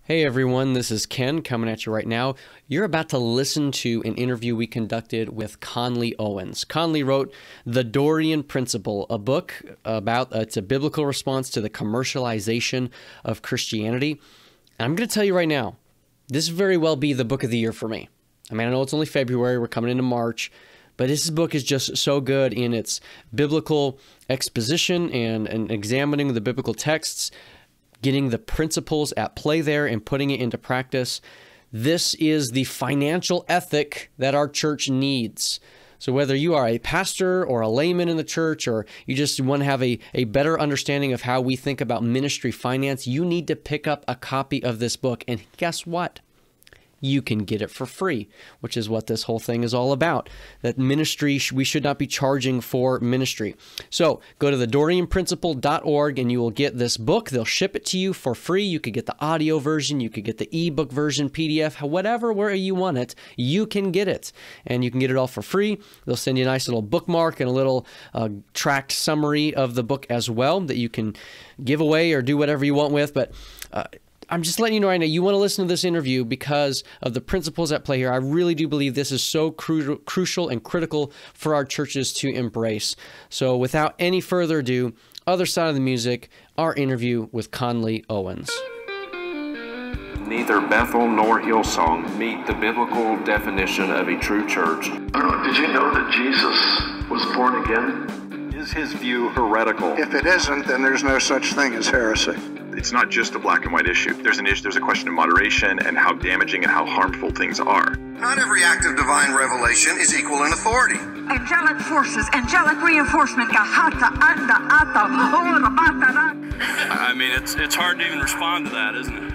Hey everyone, this is Ken coming at you right now. You're about to listen to an interview we conducted with Conley Owens. Conley wrote The Dorean Principle, a book about, it's a biblical response to the commercialization of Christianity. And I'm going to tell you right now, this very well be the book of the year for me. I mean, I know it's only February, we're coming into March, but this book is just so good in its biblical exposition and examining the biblical texts, getting the principles at play there and putting it into practice. This is the financial ethic that our church needs. So whether you are a pastor or a layman in the church, or you just want to have a better understanding of how we think about ministry finance, you need to pick up a copy of this book. And guess what? You can get it for free, which is what this whole thing is all about. That ministry, we should not be charging for ministry. So go to thedorianprinciple.org and you will get this book. They'll ship it to you for free. You could get the audio version, you could get the ebook version, PDF, whatever, where you want it, you can get it. And you can get it all for free. They'll send you a nice little bookmark and a little tracked summary of the book as well that you can give away or do whatever you want with. But I'm just letting you know right now, you want to listen to this interview because of the principles at play here. I really do believe this is so crucial and critical for our churches to embrace. So without any further ado, other side of the music, our interview with Conley Owens. Neither Bethel nor Hillsong meet the biblical definition of a true church. Did you know that Jesus was born again? Is his view heretical? If it isn't, then there's no such thing as heresy. It's not just a black and white issue. There's a question of moderation and how damaging and how harmful things are. Not every act of divine revelation is equal in authority. Angelic forces, angelic reinforcement. I mean, it's hard to even respond to that, isn't it?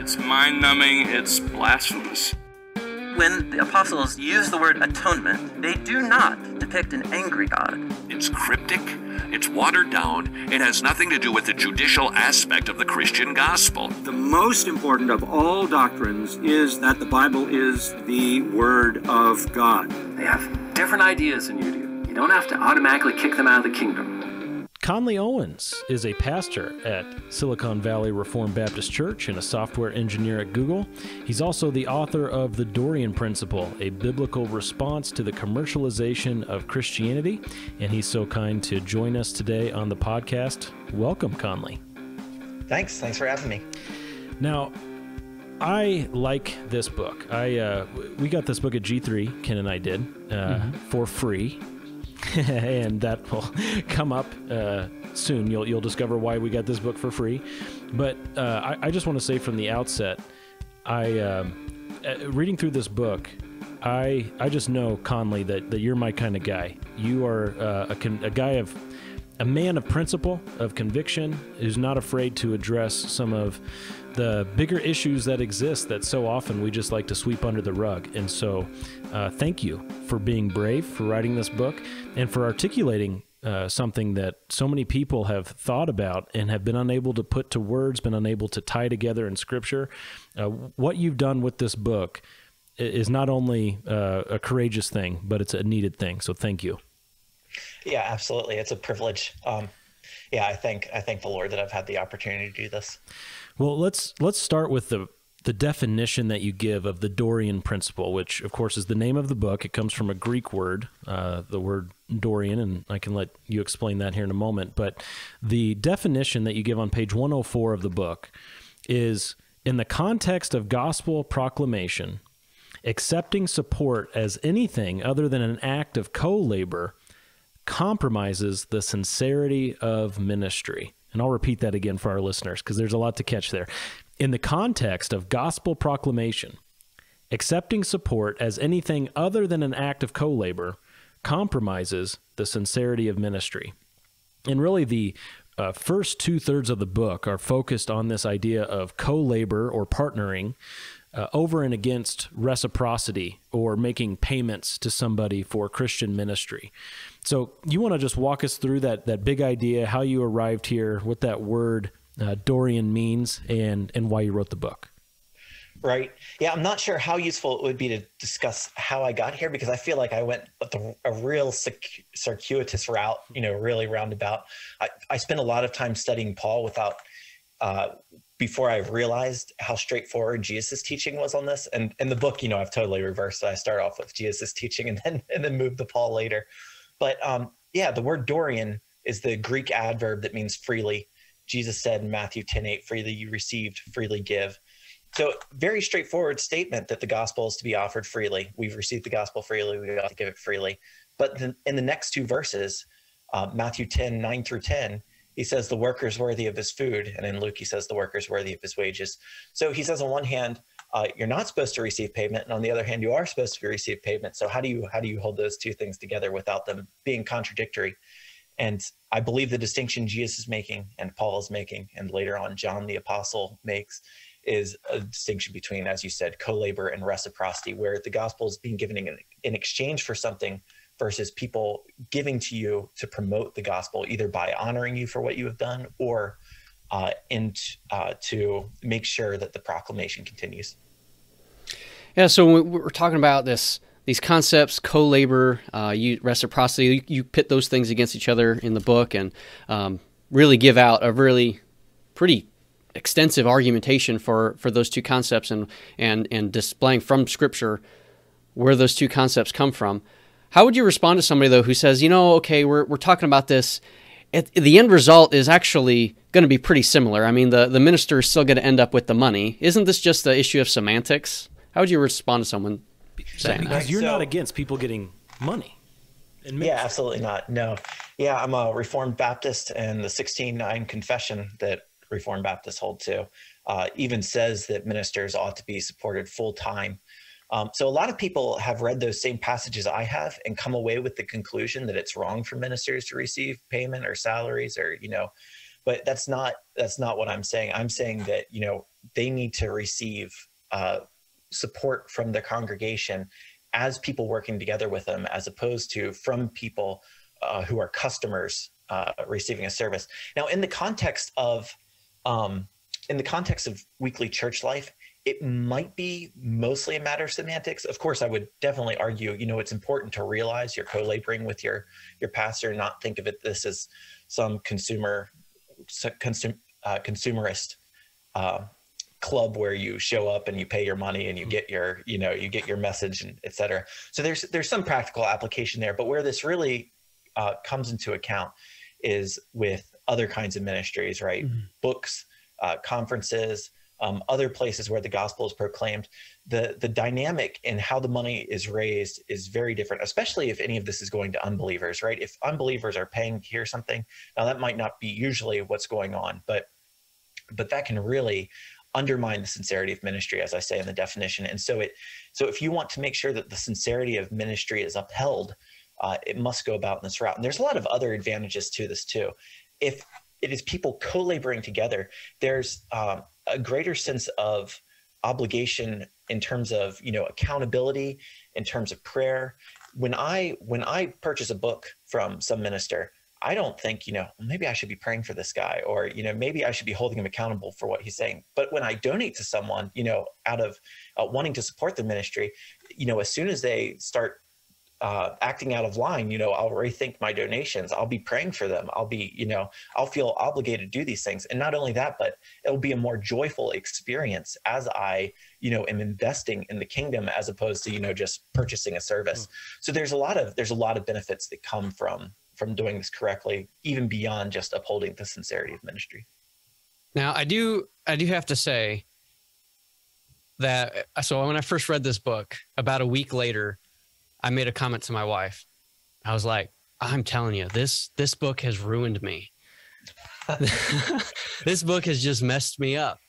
It's mind-numbing, it's blasphemous. When the apostles use the word atonement, they do not depict an angry God. It's cryptic, it's watered down, it has nothing to do with the judicial aspect of the Christian gospel. The most important of all doctrines is that the Bible is the Word of God. They have different ideas than you do. You don't have to automatically kick them out of the kingdom. Conley Owens is a pastor at Silicon Valley Reformed Baptist Church and a software engineer at Google. He's also the author of The Dorian Principle, a biblical response to the commercialization of Christianity, and he's so kind to join us today on the podcast. Welcome, Conley. Thanks for having me. Now, I like this book. We got this book at G3, Ken and I did, for free. And that will come up soon. You'll discover why we got this book for free. But I just want to say from the outset, reading through this book, I just know, Conley, that you're my kind of guy. You are a man of principle, of conviction, who's not afraid to address some of the bigger issues that exist that so often we just like to sweep under the rug. And so thank you for being brave, for writing this book, and for articulating something that so many people have thought about and have been unable to put to words, been unable to tie together in Scripture. What you've done with this book is not only a courageous thing, but it's a needed thing. So thank you. Yeah, absolutely. It's a privilege. I thank the Lord that I've had the opportunity to do this. Well, let's start with the definition that you give of the Dorian Principle, which, of course, is the name of the book. It comes from a Greek word, the word Dorian, and I can let you explain that here in a moment. But the definition that you give on page 104 of the book is, in the context of gospel proclamation, accepting support as anything other than an act of co-labor compromises the sincerity of ministry. And I'll repeat that again for our listeners because there's a lot to catch there. In the context of gospel proclamation, accepting support as anything other than an act of co-labor compromises the sincerity of ministry. And really the first two-thirds of the book are focused on this idea of co-labor or partnering over and against reciprocity or making payments to somebody for Christian ministry. So you want to just walk us through that big idea, how you arrived here, what that word Dorian means, and why you wrote the book. Right. Yeah, I'm not sure how useful it would be to discuss how I got here, because I feel like I went a real circuitous route, really roundabout. I spent a lot of time studying Paul without before I realized how straightforward Jesus' teaching was on this. And in the book, I've totally reversed it. I start off with Jesus' teaching and then move to Paul later. But the word Dorian is the Greek adverb that means freely. Jesus said in Matthew 10:8, freely you received, freely give. So very straightforward statement that the gospel is to be offered freely. We've received the gospel freely. We ought to give it freely. But in the next two verses, Matthew 10:9 through 10, he says the worker is worthy of his food. And in Luke, he says the worker is worthy of his wages. So he says on one hand, you're not supposed to receive payment. And on the other hand, you are supposed to receive payment. So how do you hold those two things together without them being contradictory? And I believe the distinction Jesus is making and Paul is making, and later on John the Apostle makes, is a distinction between, as you said, co-labor and reciprocity, where the gospel is being given in exchange for something versus people giving to you to promote the gospel, either by honoring you for what you have done or to make sure that the proclamation continues. Yeah, so we're talking about these concepts, co-labor, reciprocity. You pit those things against each other in the book and really give out a really pretty extensive argumentation for those two concepts and displaying from Scripture where those two concepts come from. How would you respond to somebody, though, who says, okay, we're talking about this. The end result is actually going to be pretty similar. I mean, the minister is still going to end up with the money. Isn't this just the issue of semantics? How would you respond to someone saying that? Because you're not against people getting money. Yeah, absolutely not. No. Yeah, I'm a Reformed Baptist, and the 16:9 confession that Reformed Baptists hold to even says that ministers ought to be supported full time. So a lot of people have read those same passages I have and come away with the conclusion that it's wrong for ministers to receive payment or salaries but that's not what I'm saying. I'm saying that, they need to receive support from the congregation as people working together with them, as opposed to from people who are customers receiving a service. Now, in the context of weekly church life, it might be mostly a matter of semantics. Of course, I would definitely argue, it's important to realize you're co-laboring with your pastor, not think of this as some consumerist club where you show up and you pay your money and you get your message, and et cetera. So there's some practical application there, but where this really comes into account is with other kinds of ministries, right? Mm-hmm. Books, conferences, other places where the gospel is proclaimed. The dynamic in how the money is raised is very different, especially if any of this is going to unbelievers, right? If unbelievers are paying to hear something, now that might not be usually what's going on, but that can really undermine the sincerity of ministry, as I say in the definition. And so if you want to make sure that the sincerity of ministry is upheld, it must go about in this route. And there's a lot of other advantages to this too. If it is people co-laboring together, there's a greater sense of obligation in terms of, accountability, in terms of prayer. When I purchase a book from some minister, I don't think, maybe I should be praying for this guy, or, maybe I should be holding him accountable for what he's saying. But when I donate to someone, out of wanting to support the ministry, as soon as they start acting out of line, I'll rethink my donations. I'll be praying for them. I'll feel obligated to do these things. And not only that, but it'll be a more joyful experience as I, am investing in the kingdom, as opposed to, just purchasing a service. So there's a lot of benefits that come from doing this correctly, even beyond just upholding the sincerity of ministry. Now, I do have to say that, so when I first read this book, about a week later, I made a comment to my wife. I was like, I'm telling you, this book has ruined me. This book has just messed me up,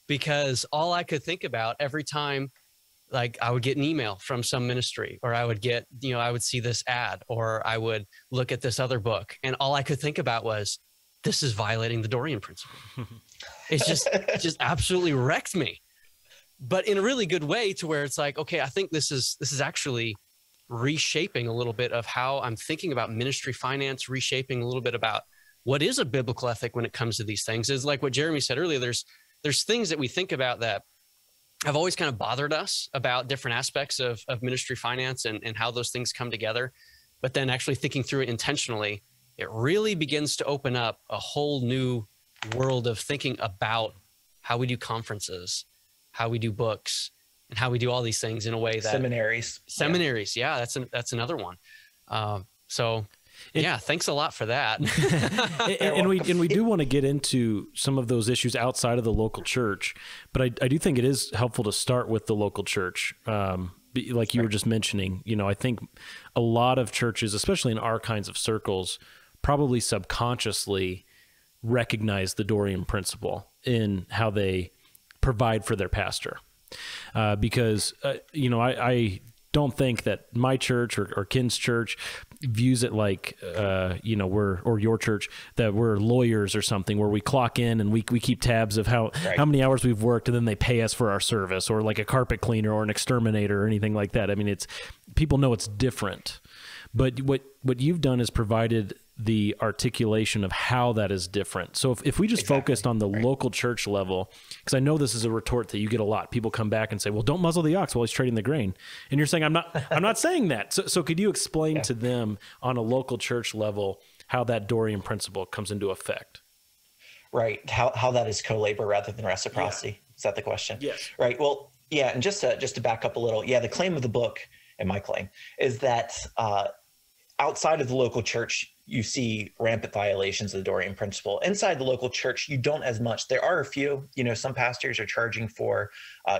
because all I could think about every time, like, I would get an email from some ministry, or I would get, I would see this ad, or I would look at this other book, and all I could think about was, this is violating the Dorian Principle. It's just absolutely wrecked me, but in a really good way, to where it's like, okay, I think this is actually reshaping a little bit of how I'm thinking about ministry finance, reshaping a little bit about what is a biblical ethic when it comes to these things. Is like what Jeremy said earlier, there's things that we think about that have always kind of bothered us about different aspects of ministry finance and how those things come together. But then actually thinking through it intentionally, it really begins to open up a whole new world of thinking about how we do conferences, how we do books, and how we do all these things in a way that seminaries. Yeah, that's another one. Yeah, thanks a lot for that. and we do want to get into some of those issues outside of the local church, but I do think it is helpful to start with the local church. Like you were just mentioning, I think a lot of churches, especially in our kinds of circles, probably subconsciously recognize the Dorian principle in how they provide for their pastor. Because, I don't think that my church or Ken's church views it like, or your church, that we're lawyers or something, where we clock in and we keep tabs of how many hours we've worked, and then they pay us for our service, or like a carpet cleaner or an exterminator or anything like that. I mean, people know it's different, but what you've done is provided the articulation of how that is different. So if we just focused on the local church level, because I know this is a retort that you get a lot. People come back and say, well, don't muzzle the ox while he's trading the grain. And you're saying, I'm not saying that. So could you explain to them on a local church level how that Dorian principle comes into effect? Right. How that is co-labor rather than reciprocity. Is that the question? Yes. Right. Well, yeah. And just to back up a little, the claim of the book, and my claim, is that outside of the local church, you see rampant violations of the Dorian principle. Inside the local church, you don't as much. There are a few, some pastors are charging for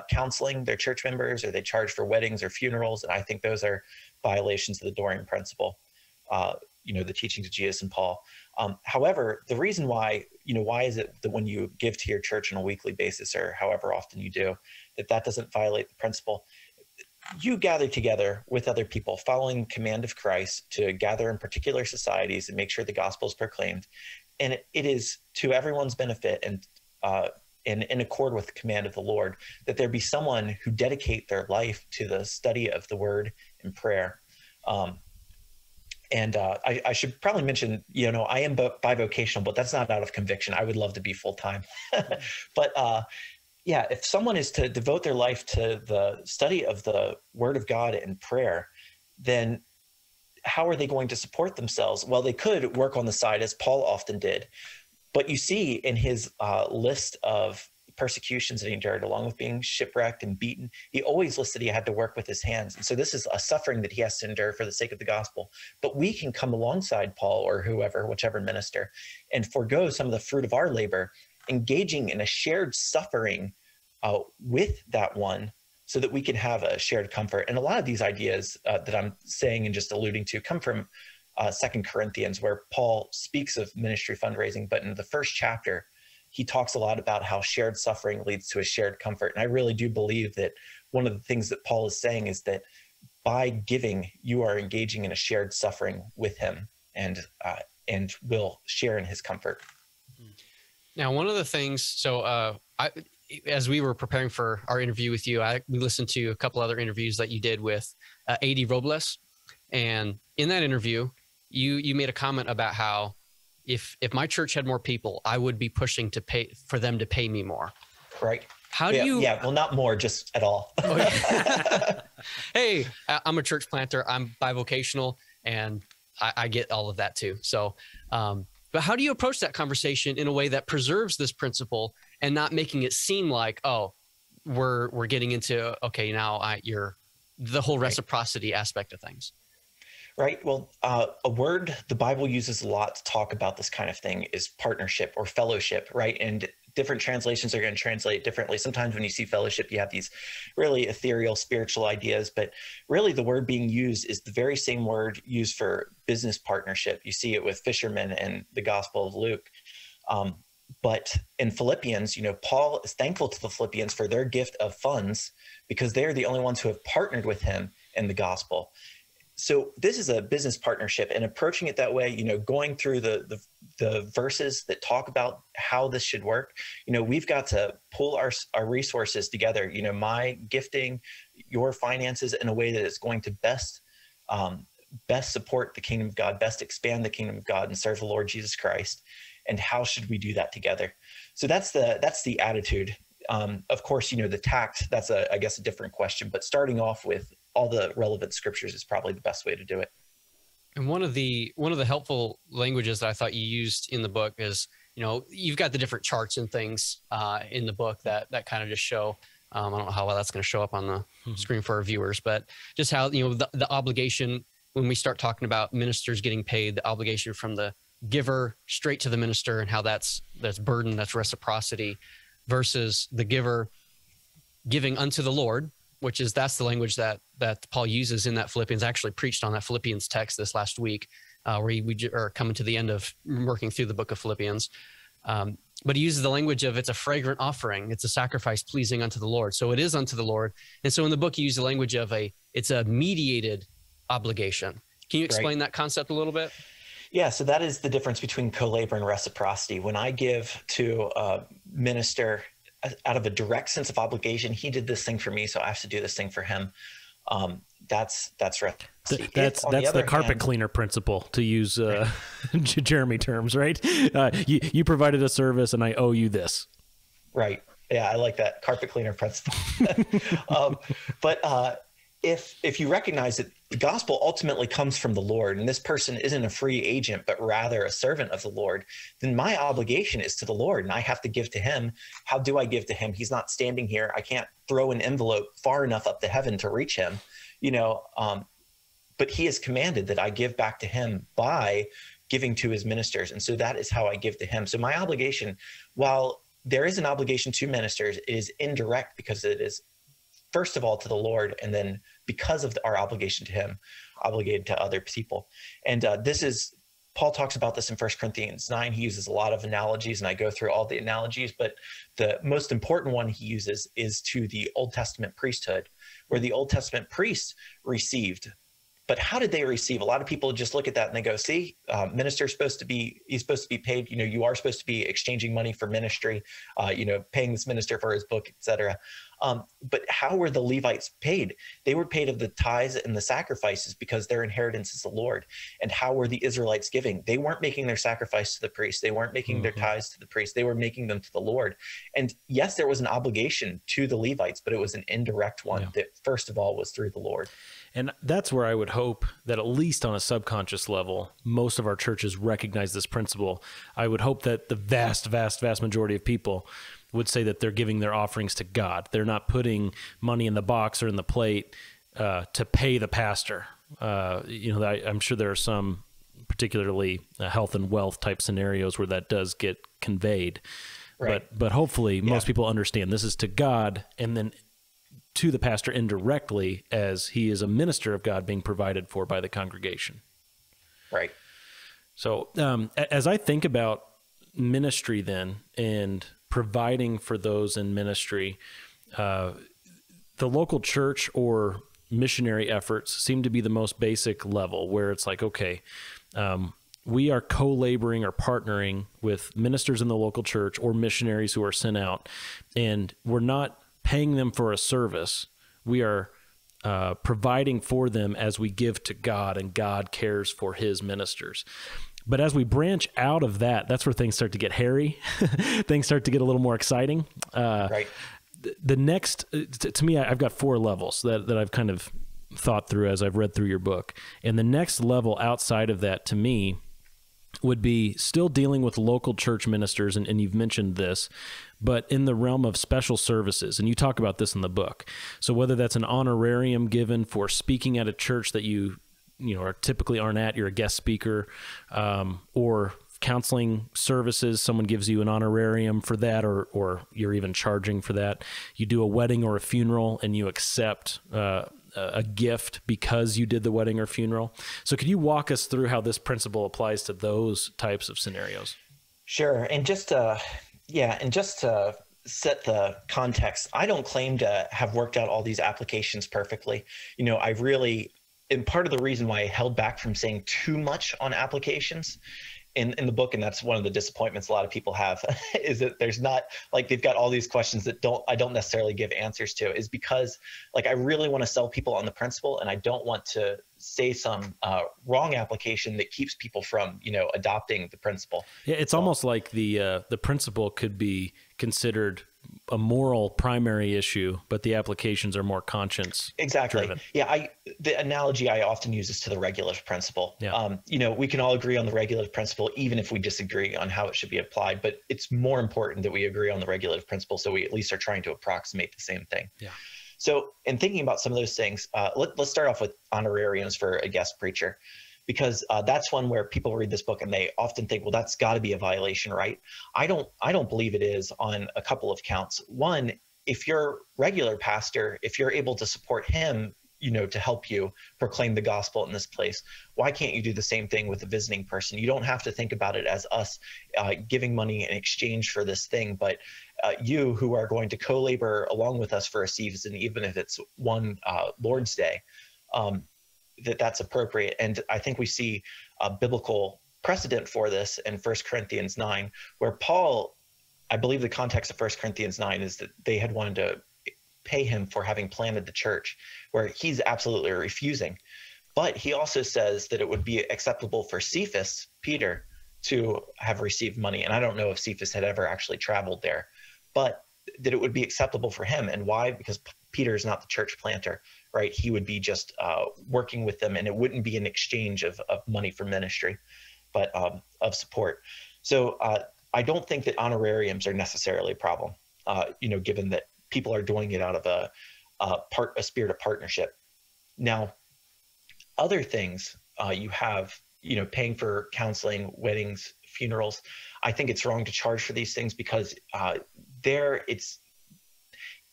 counseling their church members, or they charge for weddings or funerals. And I think those are violations of the Dorian principle, the teachings of Jesus and Paul. However, the reason why is it that when you give to your church on a weekly basis, or however often you do, that doesn't violate the principle? You gather together with other people following command of Christ to gather in particular societies and make sure the gospel is proclaimed. And it is to everyone's benefit and in accord with the command of the Lord that there be someone who dedicate their life to the study of the word and prayer. I should probably mention, I am bivocational, but that's not out of conviction. I would love to be full-time. But if someone is to devote their life to the study of the word of God and prayer, then how are they going to support themselves? Well, they could work on the side, as Paul often did. But you see in his list of persecutions that he endured, along with being shipwrecked and beaten, he always listed he had to work with his hands. And so this is a suffering that he has to endure for the sake of the gospel. But we can come alongside Paul or whoever, whichever minister, and forego some of the fruit of our labor, engaging in a shared suffering with that one, so that we can have a shared comfort. And a lot of these ideas that I'm saying and just alluding to come from 2 Corinthians, where Paul speaks of ministry fundraising, but in the first chapter, he talks a lot about how shared suffering leads to a shared comfort. And I really do believe that one of the things that Paul is saying is that by giving, you are engaging in a shared suffering with him, and will share in his comfort. Now, one of the things, as we were preparing for our interview with you, we listened to a couple other interviews that you did with A.D. Robles. And in that interview, you made a comment about how if my church had more people, I would be pushing to pay for them to pay me more. Right. How do you? Yeah, well, not more, just at all. Hey, I'm a church planter. I'm bivocational, and I get all of that too. So, but how do you approach that conversation in a way that preserves this principle and not making it seem like, oh, we're getting into, okay, now you're the whole reciprocity aspect of things? Right. Well, a word the Bible uses a lot to talk about this kind of thing is partnership or fellowship, right? And different translations are going to translate differently. Sometimes when you see fellowship, you have these really ethereal spiritual ideas, but really the word being used is the very same word used for business partnership. You see it with fishermen in the Gospel of Luke. But in Philippians, Paul is thankful to the Philippians for their gift of funds because they're the only ones who have partnered with him in the gospel. So this is a business partnership, and approaching it that way, going through the verses that talk about how this should work, we've got to pull our resources together, my gifting, your finances, in a way that is going to best support the kingdom of God, best expand the kingdom of God and serve the Lord Jesus Christ. And how should we do that together? So that's the attitude. Of course, the tact, that's I guess a different question, but starting off with all the relevant scriptures is probably the best way to do it. And one of the helpful languages that I thought you used in the book is you've got the different charts and things in the book that kind of just show. I don't know how well that's going to show up on the screen for our viewers, but just how, the obligation, when we start talking about ministers getting paid, the obligation from the giver straight to the minister, and how that's burden, that's reciprocity, versus the giver giving unto the Lord, that's the language that Paul uses in that Philippians. I actually preached on that Philippians text this last week, where we are coming to the end of working through the book of Philippians. But he uses the language of it's a fragrant offering. It's a sacrifice pleasing unto the Lord. So it is unto the Lord. And so in the book, he used the language of it's a mediated obligation. Can you explain that concept a little bit? Yeah, so that is the difference between co-labor and reciprocity. When I give to a minister out of a direct sense of obligation, he did this thing for me, so I have to do this thing for him. That's reciprocity. That's the carpet cleaner principle, to use Jeremy terms, right? You provided a service, and I owe you this. Right. Yeah, I like that carpet cleaner principle. But if you recognize that the gospel ultimately comes from the Lord, and this person isn't a free agent, but rather a servant of the Lord, then my obligation is to the Lord, and I have to give to him. How do I give to him? He's not standing here. I can't throw an envelope far enough up to heaven to reach him, but he has commanded that I give back to him by giving to his ministers. And so that is how I give to him. So my obligation, while there is an obligation to ministers, is indirect, because it is first of all to the Lord, and then because of our obligation to him, obligated to other people. And Paul talks about this in 1 Corinthians 9. He uses a lot of analogies, and I go through all the analogies, but the most important one he uses is to the Old Testament priesthood, where the Old Testament priests received. But how did they receive? A lot of people just look at that and they go, see, minister's supposed to be paid. You are supposed to be exchanging money for ministry, paying this minister for his book, etc. But how were the Levites paid? They were paid of the tithes and the sacrifices, because their inheritance is the Lord. And how were the Israelites giving? They weren't making their sacrifice to the priest. They weren't making their tithes to the priest. They were making them to the Lord. And yes, there was an obligation to the Levites, but it was an indirect one that first of all was through the Lord. And that's where I would hope that, at least on a subconscious level, most of our churches recognize this principle. I would hope that the vast, vast, vast majority of people would say that they're giving their offerings to God. They're not putting money in the box or in the plate to pay the pastor. I'm sure there are some particularly health and wealth type scenarios where that does get conveyed. Right. But hopefully most people understand this is to God, and then to the pastor indirectly, as he is a minister of God being provided for by the congregation. Right. So as I think about ministry then, and providing for those in ministry, the local church or missionary efforts seem to be the most basic level, where it's like, okay, we are co-laboring or partnering with ministers in the local church or missionaries who are sent out, and we're not paying them for a service. We are providing for them as we give to God, and God cares for his ministers. But as we branch out of that, that's where things start to get hairy. Things start to get a little more exciting. Right. The next, to me, I've got 4 levels that I've kind of thought through as I've read through your book. And the next level outside of that, to me, would be still dealing with local church ministers, and you've mentioned this, but in the realm of special services, and you talk about this in the book. So whether that's an honorarium given for speaking at a church that you are typically aren't at, you're a guest speaker, or counseling services, someone gives you an honorarium for that, or you're even charging for that. You do a wedding or a funeral, and you accept a gift because you did the wedding or funeral. So could you walk us through how this principle applies to those types of scenarios? Sure. And just to set the context, I don't claim to have worked out all these applications perfectly. I really, and part of the reason why I held back from saying too much on applications in the book, and that's one of the disappointments a lot of people have, is that there's not, like, they've got all these questions that I don't necessarily give answers to, is because, like, I really want to sell people on the principle, and I don't want to say some wrong application that keeps people from, adopting the principle. Yeah, it's almost like the principle could be considered a moral primary issue, but the applications are more conscience driven. Yeah, the analogy I often use is to the regulative principle. Yeah. We can all agree on the regulative principle, even if we disagree on how it should be applied. But it's more important that we agree on the regulative principle, so we at least are trying to approximate the same thing. Yeah. So, in thinking about some of those things, let's start off with honorariums for a guest preacher, because that's one where people read this book and they often think, well, that's got to be a violation, right? I don't believe it is on a couple of counts. One, if your regular pastor, if you're able to support him, to help you proclaim the gospel in this place, why can't you do the same thing with a visiting person? You don't have to think about it as us giving money in exchange for this thing, but you who are going to co-labor along with us for a season, even if it's one Lord's Day, that's appropriate. And I think we see a biblical precedent for this in 1 Corinthians 9, where Paul, I believe the context of 1 Corinthians 9 is that they had wanted to pay him for having planted the church, where he's absolutely refusing. But he also says that it would be acceptable for Cephas, Peter, to have received money. And I don't know if Cephas had ever actually traveled there, but that it would be acceptable for him. And why? Because Peter is not the church planter, right? He would be just working with them, and it wouldn't be an exchange of money for ministry, but of support. So I don't think that honorariums are necessarily a problem, given that people are doing it out of a spirit of partnership. Now, other things you have, paying for counseling, weddings, funerals. I think it's wrong to charge for these things because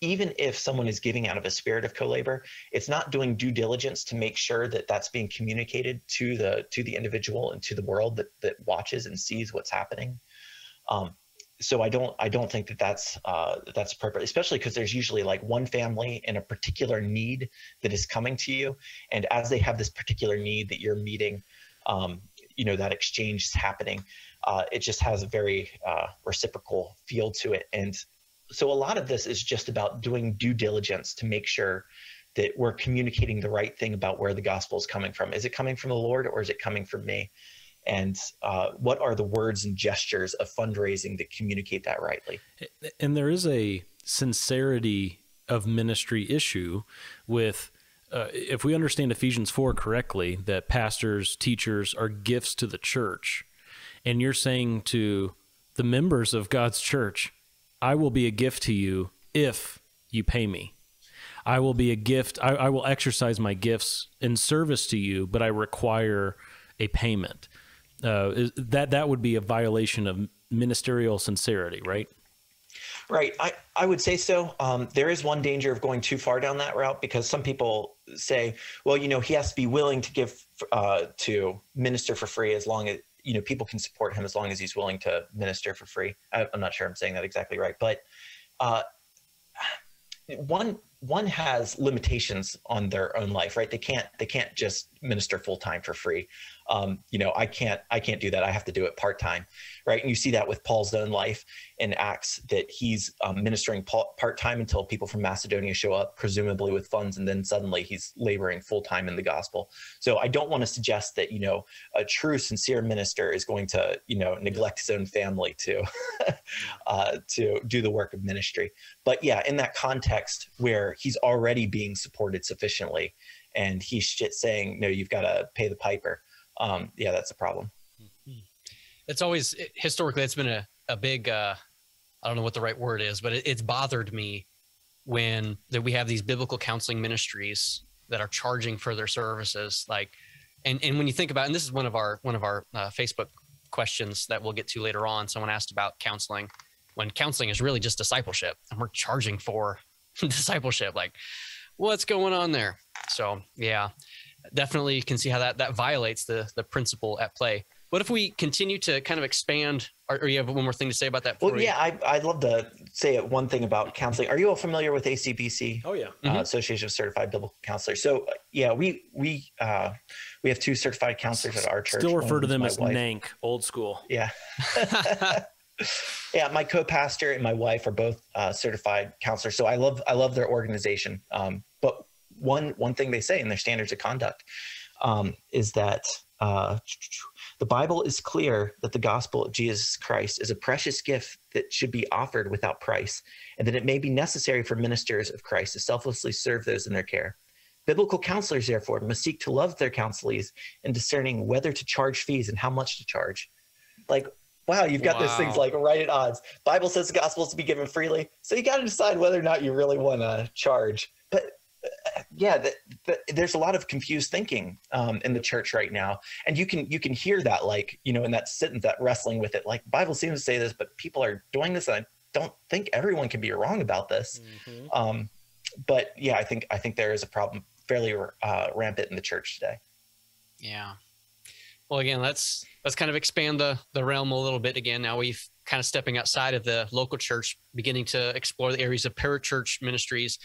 even if someone is giving out of a spirit of co-labor, it's not doing due diligence to make sure that that's being communicated to the individual and to the world that watches and sees what's happening. So I don't think that that's appropriate, especially because there's usually like one family in a particular need that is coming to you, and as they have this particular need that you're meeting, that exchange is happening. It just has a very reciprocal feel to it, and so a lot of this is just about doing due diligence to make sure that we're communicating the right thing about where the gospel is coming from. Is it coming from the Lord, or is it coming from me? And what are the words and gestures of fundraising that communicate that rightly? And there is a sincerity of ministry issue with, if we understand Ephesians 4 correctly, that pastors, teachers are gifts to the church. And you're saying to the members of God's church, I will be a gift to you if you pay me. I will be a gift. I will exercise my gifts in service to you, but I require a payment. That would be a violation of ministerial sincerity, right? Right. I would say so. There is one danger of going too far down that route, because some people say, well, he has to be willing to give to minister for free as long as, people can support him as long as he's willing to minister for free. I'm not sure I'm saying that exactly right, but one has limitations on their own life, right? They can't just minister full time for free. I can't do that. I have to do it part time, right? And you see that with Paul's own life in Acts, that he's ministering part time until people from Macedonia show up, presumably with funds, and then suddenly he's laboring full time in the gospel. So I don't want to suggest that a true, sincere minister is going to neglect his own family to do the work of ministry. But yeah, in that context where he's already being supported sufficiently, and he's just saying, no, you've got to pay the piper. That's a problem. It's always, historically, it's been a big, I don't know what the right word is, but it's bothered me when that we have these biblical counseling ministries that are charging for their services. And when you think about, and this is one of our Facebook questions that we'll get to later on. Someone asked about counseling, when counseling is really just discipleship, and we're charging for discipleship. Like, what's going on there? So yeah, definitely can see how that violates the principle at play. What if we continue to kind of expand, or you have one more thing to say about that? Well, yeah, I'd love to say one thing about counseling. Are you all familiar with ACBC? Oh yeah. Association of Certified Biblical Counselors. So yeah, we have 2 certified counselors at our church. Still refer to them as NANC, old school. Yeah. Yeah, my co-pastor and my wife are both certified counselors. So I love their organization. But one thing they say in their standards of conduct is that the The Bible is clear that the gospel of Jesus Christ is a precious gift that should be offered without price, and that it may be necessary for ministers of Christ to selflessly serve those in their care. Biblical counselors, therefore, must seek to love their counselees in discerning whether to charge fees and how much to charge. Like, wow, you've got those things like right at odds. Bible says the gospel is to be given freely, so you got to decide whether or not you really want to charge. But there's a lot of confused thinking in the church right now, and you can hear that, like, you know, in that sentence, that wrestling with it. Like, the Bible seems to say this, but people are doing this, and I don't think everyone can be wrong about this. But yeah, I think there is a problem fairly rampant in the church today. Yeah. Well, again, let's kind of expand the realm a little bit. Again, now we've kind of stepping outside of the local church, beginning to explore the areas of parachurch ministries.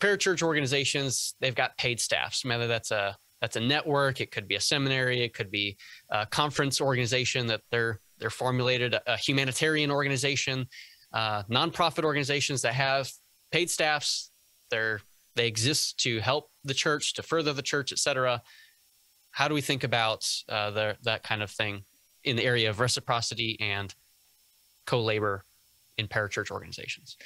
Parachurch organizations, they've got paid staffs, whether that's a network, it could be a seminary, it could be a conference organization that they're formulated, a humanitarian organization, nonprofit organizations that have paid staffs. They exist to help the church, to further the church, etc. How do we think about that kind of thing in the area of reciprocity and co-labor in parachurch organizations?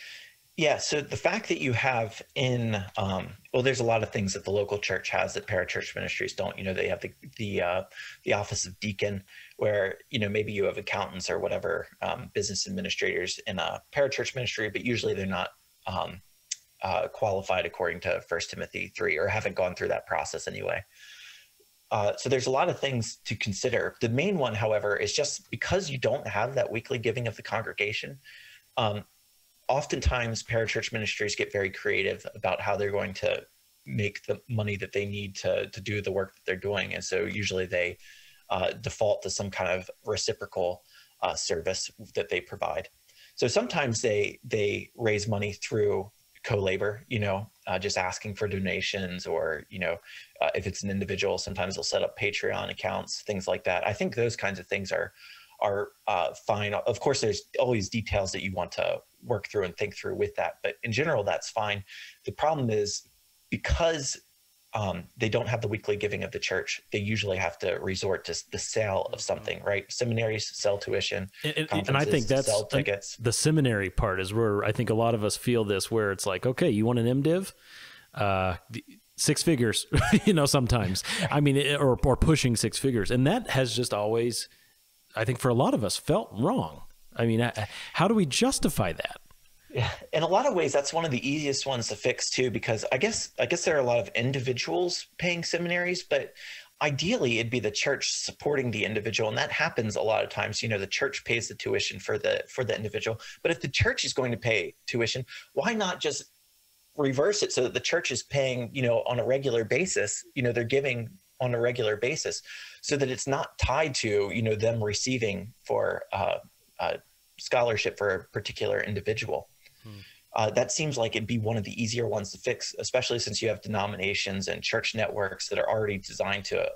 Yeah, so the fact that you have there's a lot of things that the local church has that parachurch ministries don't. You know, they have the office of deacon, where, you know, maybe you have accountants or whatever, business administrators in a parachurch ministry, but usually they're not qualified according to 1 Timothy 3, or haven't gone through that process anyway. So there's a lot of things to consider. The main one, however, is just because you don't have that weekly giving of the congregation, oftentimes parachurch ministries get very creative about how they're going to make the money that they need to do the work that they're doing. And so usually they default to some kind of reciprocal service that they provide. So sometimes they raise money through co-labor, you know, just asking for donations, or, you know, if it's an individual, sometimes they'll set up Patreon accounts, things like that. I think those kinds of things are fine. Of course, there's always details that you want to work through and think through with that, but in general, that's fine. The problem is, because they don't have the weekly giving of the church, they usually have to resort to the sale of something, right? Seminaries sell tuition, and I think that's sell tickets. The seminary part is where I think a lot of us feel this, where it's like, okay, you want an MDiv? 6 figures, you know, sometimes. I mean, or pushing 6 figures. And that has just always, I think for a lot of us, felt wrong. I mean, how do we justify that? Yeah, in a lot of ways, that's one of the easiest ones to fix too, because I guess there are a lot of individuals paying seminaries, but ideally it'd be the church supporting the individual, and that happens a lot of times. You know, the church pays the tuition for the individual, but if the church is going to pay tuition, why not just reverse it so that the church is paying, you know, on a regular basis? You know, they're giving on a regular basis, so that it's not tied to, you know, them receiving for scholarship for a particular individual. That seems like it'd be one of the easier ones to fix, especially since you have denominations and church networks that are already designed to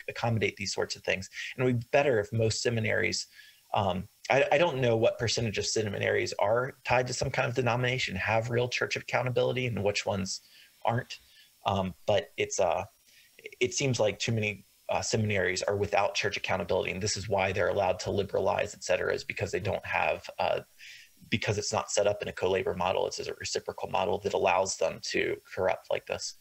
accommodate these sorts of things. And it would be better if most seminaries, I don't know what percentage of seminaries are tied to some kind of denomination, have real church accountability, and which ones aren't. But it seems like too many seminaries are without church accountability, and this is why they're allowed to liberalize, et cetera, is because they don't have, because it's not set up in a co-labor model. It's a reciprocal model that allows them to corrupt like this.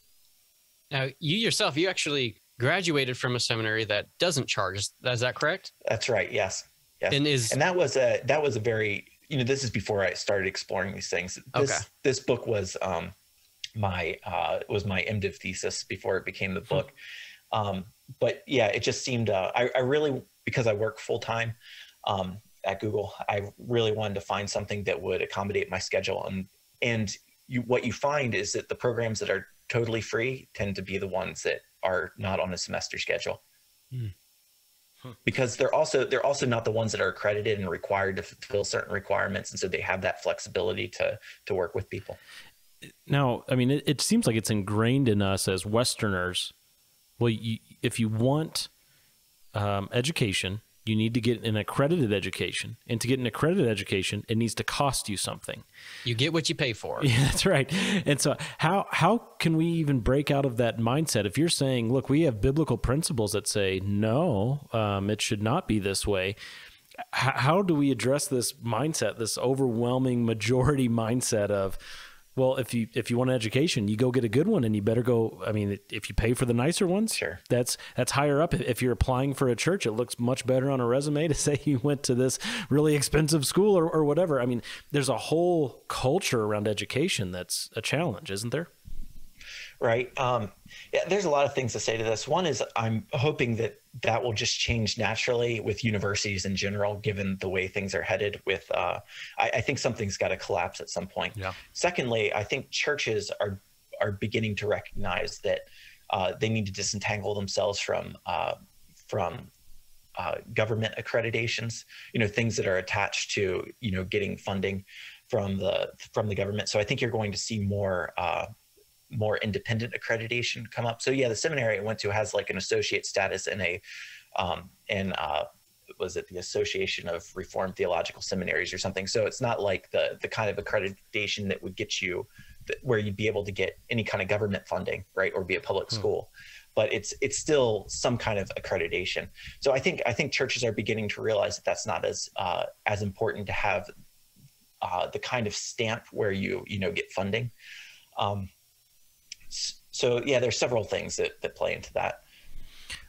Now, you yourself, you actually graduated from a seminary that doesn't charge. Is that correct? That's right. Yes. Yes. And that was a very, you know, this is before I started exploring these things. This book was my MDiv thesis before it became the book. But yeah, it just seemed, I really, because I work full time at Google, I really wanted to find something that would accommodate my schedule. And what you find is that the programs that are totally free tend to be the ones that are not on a semester schedule. Because they're also not the ones that are accredited and required to fulfill certain requirements, and so they have that flexibility to work with people. Now, I mean, it seems like it's ingrained in us as Westerners. Well, if you want education, you need to get an accredited education. And to get an accredited education, it needs to cost you something. You get what you pay for. Yeah, that's right. And so how can we even break out of that mindset? If you're saying, look, we have biblical principles that say, no, it should not be this way. How do we address this mindset, this overwhelming majority mindset of, well, if you want an education, you go get a good one, and you better go. I mean, if you pay for the nicer ones, sure, that's higher up. If you're applying for a church, it looks much better on a resume to say you went to this really expensive school or whatever. I mean, there's a whole culture around education that's a challenge, isn't there? Right. Yeah, there's a lot of things to say to this. One is I'm hoping that will just change naturally with universities in general, given the way things are headed with, I think something's got to collapse at some point. Yeah. Secondly, I think churches are beginning to recognize that they need to disentangle themselves from government accreditations, things that are attached to, getting funding from the government. So I think you're going to see more independent accreditation come up. So yeah, the seminary I went to has like an associate status in was it the Association of Reformed Theological Seminaries or something? So it's not like the kind of accreditation that would get you where you'd be able to get any kind of government funding, right? Or be a public school, but it's still some kind of accreditation. So I think churches are beginning to realize that that's not as important to have the kind of stamp where you get funding. So yeah, there's several things that play into that.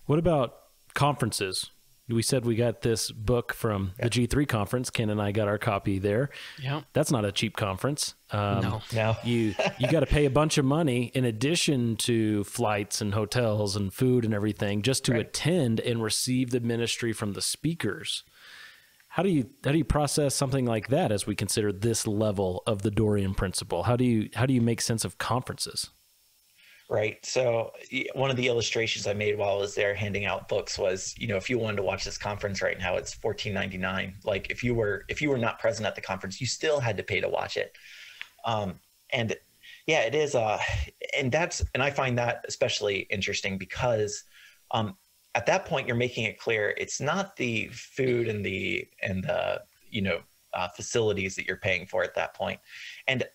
What about conferences? We said we got this book from the G3 conference. Ken and I got our copy there. Yeah, that's not a cheap conference. No. You got to pay a bunch of money in addition to flights and hotels and food and everything just to attend and receive the ministry from the speakers. How do you process something like that as we consider this level of the Dorian Principle? How do you make sense of conferences? Right. So one of the illustrations I made while I was there handing out books was, if you wanted to watch this conference right now, it's $14.99. Like if you were not present at the conference, you still had to pay to watch it. And yeah, it is. And I find that especially interesting because at that point you're making it clear it's not the food and the facilities that you're paying for at that point. And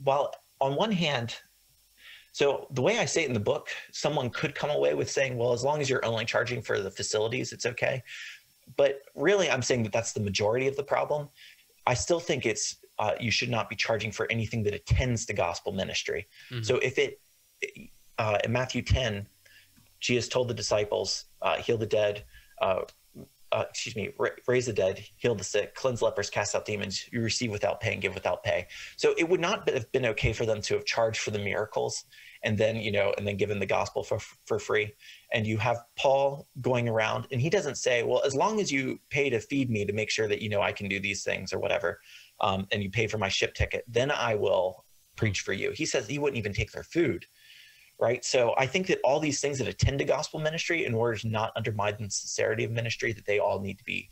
while on one hand, so the way I say it in the book, someone could come away with saying, well, as long as you're only charging for the facilities, it's okay. But really, I'm saying that that's the majority of the problem. I still think it's you should not be charging for anything that attends to gospel ministry. Mm-hmm. So if in Matthew 10, Jesus told the disciples, heal the dead, raise the dead, heal the sick, cleanse lepers, cast out demons, you receive without pay and give without pay. So it would not have been okay for them to have charged for the miracles and then given the gospel for free. And you have Paul going around and he doesn't say, well, as long as you pay to feed me to make sure that, I can do these things or whatever, and you pay for my ship ticket, then I will preach for you. He says he wouldn't even take their food. Right. So I think that all these things that attend to gospel ministry, in order to not undermine the sincerity of ministry, that they all need to be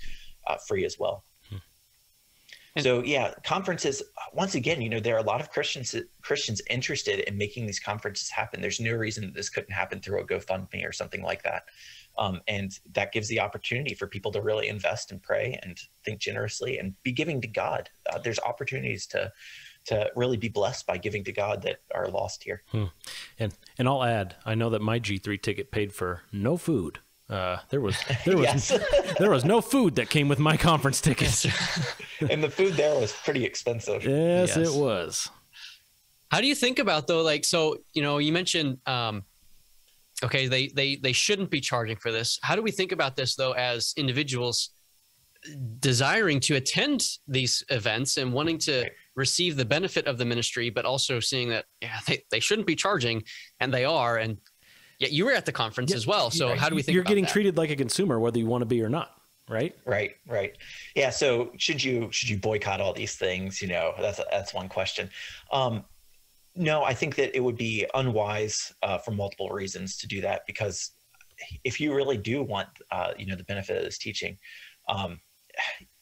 free as well. So yeah, conferences, once again, there are a lot of Christians interested in making these conferences happen. There's no reason that this couldn't happen through a GoFundMe or something like that. And that gives the opportunity for people to really invest and pray and think generously and be giving to God. There's opportunities to really be blessed by giving to God that are lost here. And I'll add, I know that my G3 ticket paid for no food. There was there was no food that came with my conference tickets. And the food there was pretty expensive. Yes, it was. How do you think about though? Like, so, you mentioned, okay, they shouldn't be charging for this. How do we think about this though, as individuals desiring to attend these events and wanting to receive the benefit of the ministry, but also seeing that they shouldn't be charging, and they are, and yet you were at the conference as well. So how do we think you're getting that? Treated like a consumer, whether you want to be or not, right? Right. Yeah. So should you boycott all these things? That's one question. No, I think that it would be unwise for multiple reasons to do that, because if you really do want the benefit of this teaching,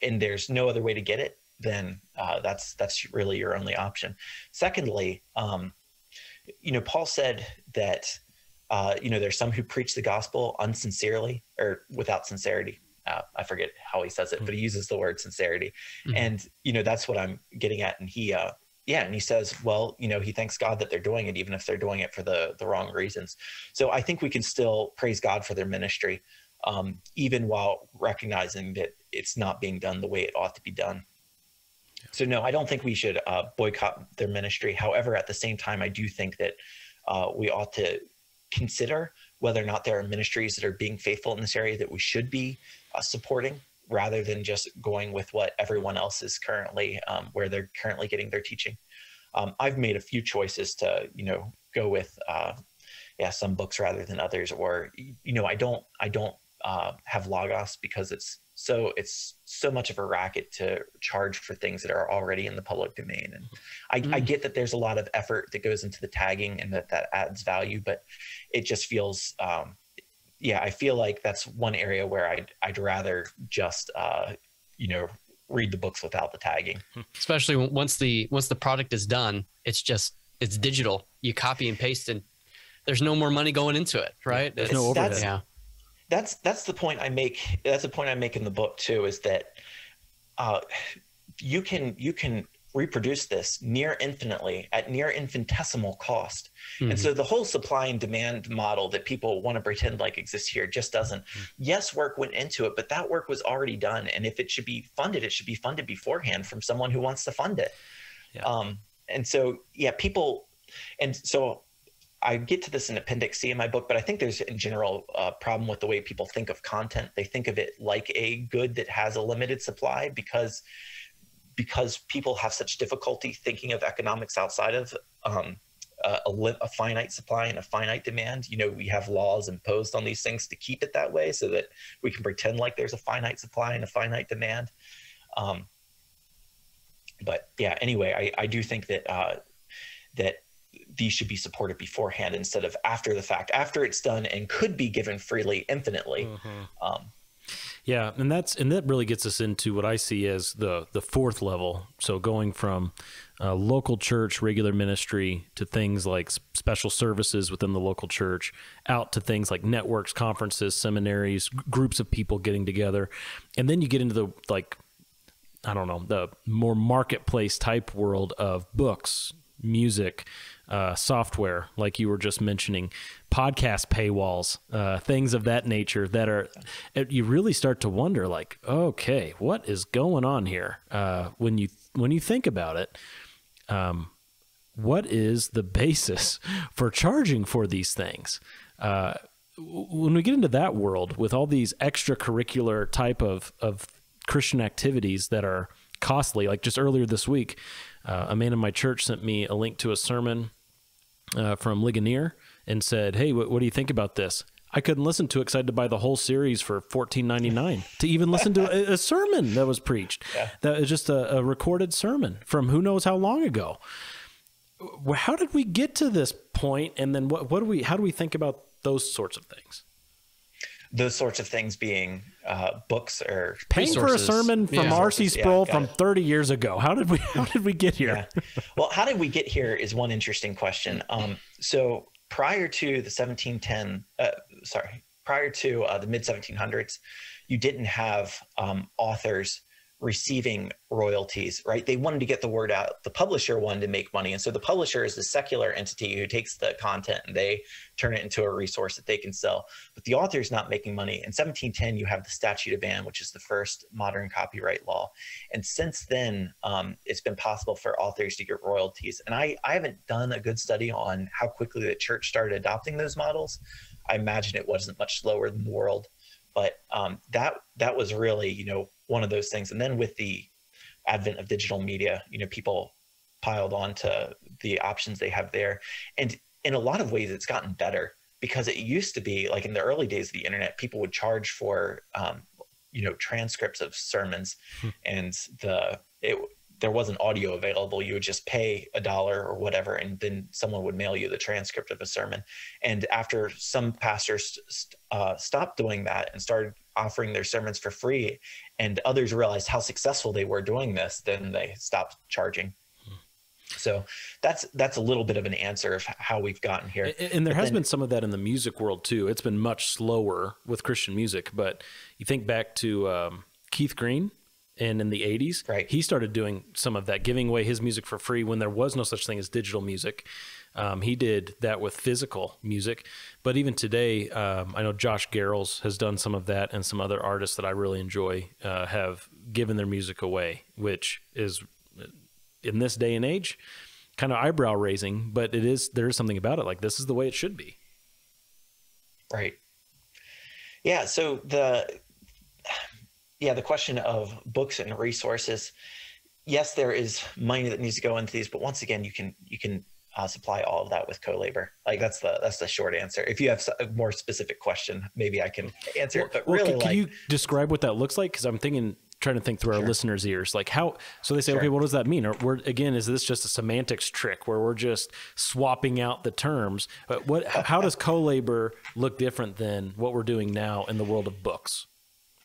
and there's no other way to get it, then that's really your only option. Secondly, Paul said that there's some who preach the gospel unsincerely or without sincerity. I forget how he says it, but he uses the word sincerity. And, that's what I'm getting at. And he, and he says, well, he thanks God that they're doing it, even if they're doing it for the wrong reasons. So I think we can still praise God for their ministry, even while recognizing that it's not being done the way it ought to be done. So no, I don't think we should boycott their ministry. However, at the same time, I do think that we ought to consider whether or not there are ministries that are being faithful in this area that we should be supporting, rather than just going with what everyone else is currently, where they're currently getting their teaching. I've made a few choices to, go with, some books rather than others, or, I don't have Logos because it's so much of a racket to charge for things that are already in the public domain. And I get that there's a lot of effort that goes into the tagging and that adds value, but it just feels, I feel like that's one area where I'd rather just, read the books without the tagging. Especially once the product is done, it's digital. You copy and paste, and there's no more money going into it, right? There's no overhead. That's the point I make. That's the point I make in the book too, is that you can reproduce this near infinitely at near infinitesimal cost. And so the whole supply and demand model that people want to pretend like exists here just doesn't. Yes, work went into it, but that work was already done. And if it should be funded, it should be funded beforehand from someone who wants to fund it. And so, people, and so I get to this in Appendix C in my book, but I think there's in general a problem with the way people think of content. They think of it like a good that has a limited supply because people have such difficulty thinking of economics outside of a finite supply and a finite demand. We have laws imposed on these things to keep it that way so that we can pretend like there's a finite supply and a finite demand. Anyway, I do think that that these should be supported beforehand instead of after the fact, after it's done and could be given freely, infinitely. And that really gets us into what I see as the fourth level. So going from local church, regular ministry, to things like special services within the local church, out to things like networks, conferences, seminaries, groups of people getting together. And then you get into the more marketplace type world of books, music, software, like you were just mentioning, podcast paywalls, things of that nature that are, you really start to wonder, like, okay, what is going on here? When you think about it, what is the basis for charging for these things? When we get into that world with all these extracurricular type of Christian activities that are costly, like just earlier this week, a man in my church sent me a link to a sermon from Ligonier and said, hey, what do you think about this? I couldn't listen to it because I had to buy the whole series for $14.99 to even listen to a sermon that was preached. That was just a recorded sermon from who knows how long ago. How did we get to this point? And then how do we think about those sorts of things? Those sorts of things being books or paying resources. For a sermon from R.C. Sproul from 30 years ago. How did we get here? Well, how did we get here is one interesting question. So prior to the mid-1700s, you didn't have authors receiving royalties, right? They wanted to get the word out. The publisher wanted to make money. And so the publisher is the secular entity who takes the content and they turn it into a resource that they can sell. But the author is not making money. In 1710, you have the Statute of Anne, which is the first modern copyright law. And since then, it's been possible for authors to get royalties. And I haven't done a good study on how quickly the church started adopting those models. I imagine it wasn't much slower than the world. But that was really, one of those things. And then with the advent of digital media, people piled on to the options they have there. And in a lot of ways, it's gotten better, because it used to be like in the early days of the internet, people would charge for, transcripts of sermons, and there wasn't audio available. You would just pay $1 or whatever, and then someone would mail you the transcript of a sermon. And after some pastors stopped doing that and started offering their sermons for free, and others realized how successful they were doing this, then they stopped charging. So that's a little bit of an answer of how we've gotten here. And there has been some of that in the music world too. It's been much slower with Christian music, but you think back to Keith Green, and in the 80s, right, he started doing some of that, giving away his music for free when there was no such thing as digital music. He did that with physical music. But even today, I know Josh Garrels has done some of that, and some other artists that I really enjoy have given their music away, which is, in this day and age, kind of eyebrow raising, but there is something about it. Like, this is the way it should be. Right. Yeah. So the question of books and resources, yes, there is money that needs to go into these, but once again, you can supply all of that with co-labor. Like, that's the short answer. If you have a more specific question, maybe I can answer it. But really, can you describe what that looks like? Because I'm trying to think through our listeners' ears, like how. So they say, okay, what does that mean? Or again, is this just a semantics trick where we're just swapping out the terms? But how does co-labor look different than what we're doing now in the world of books?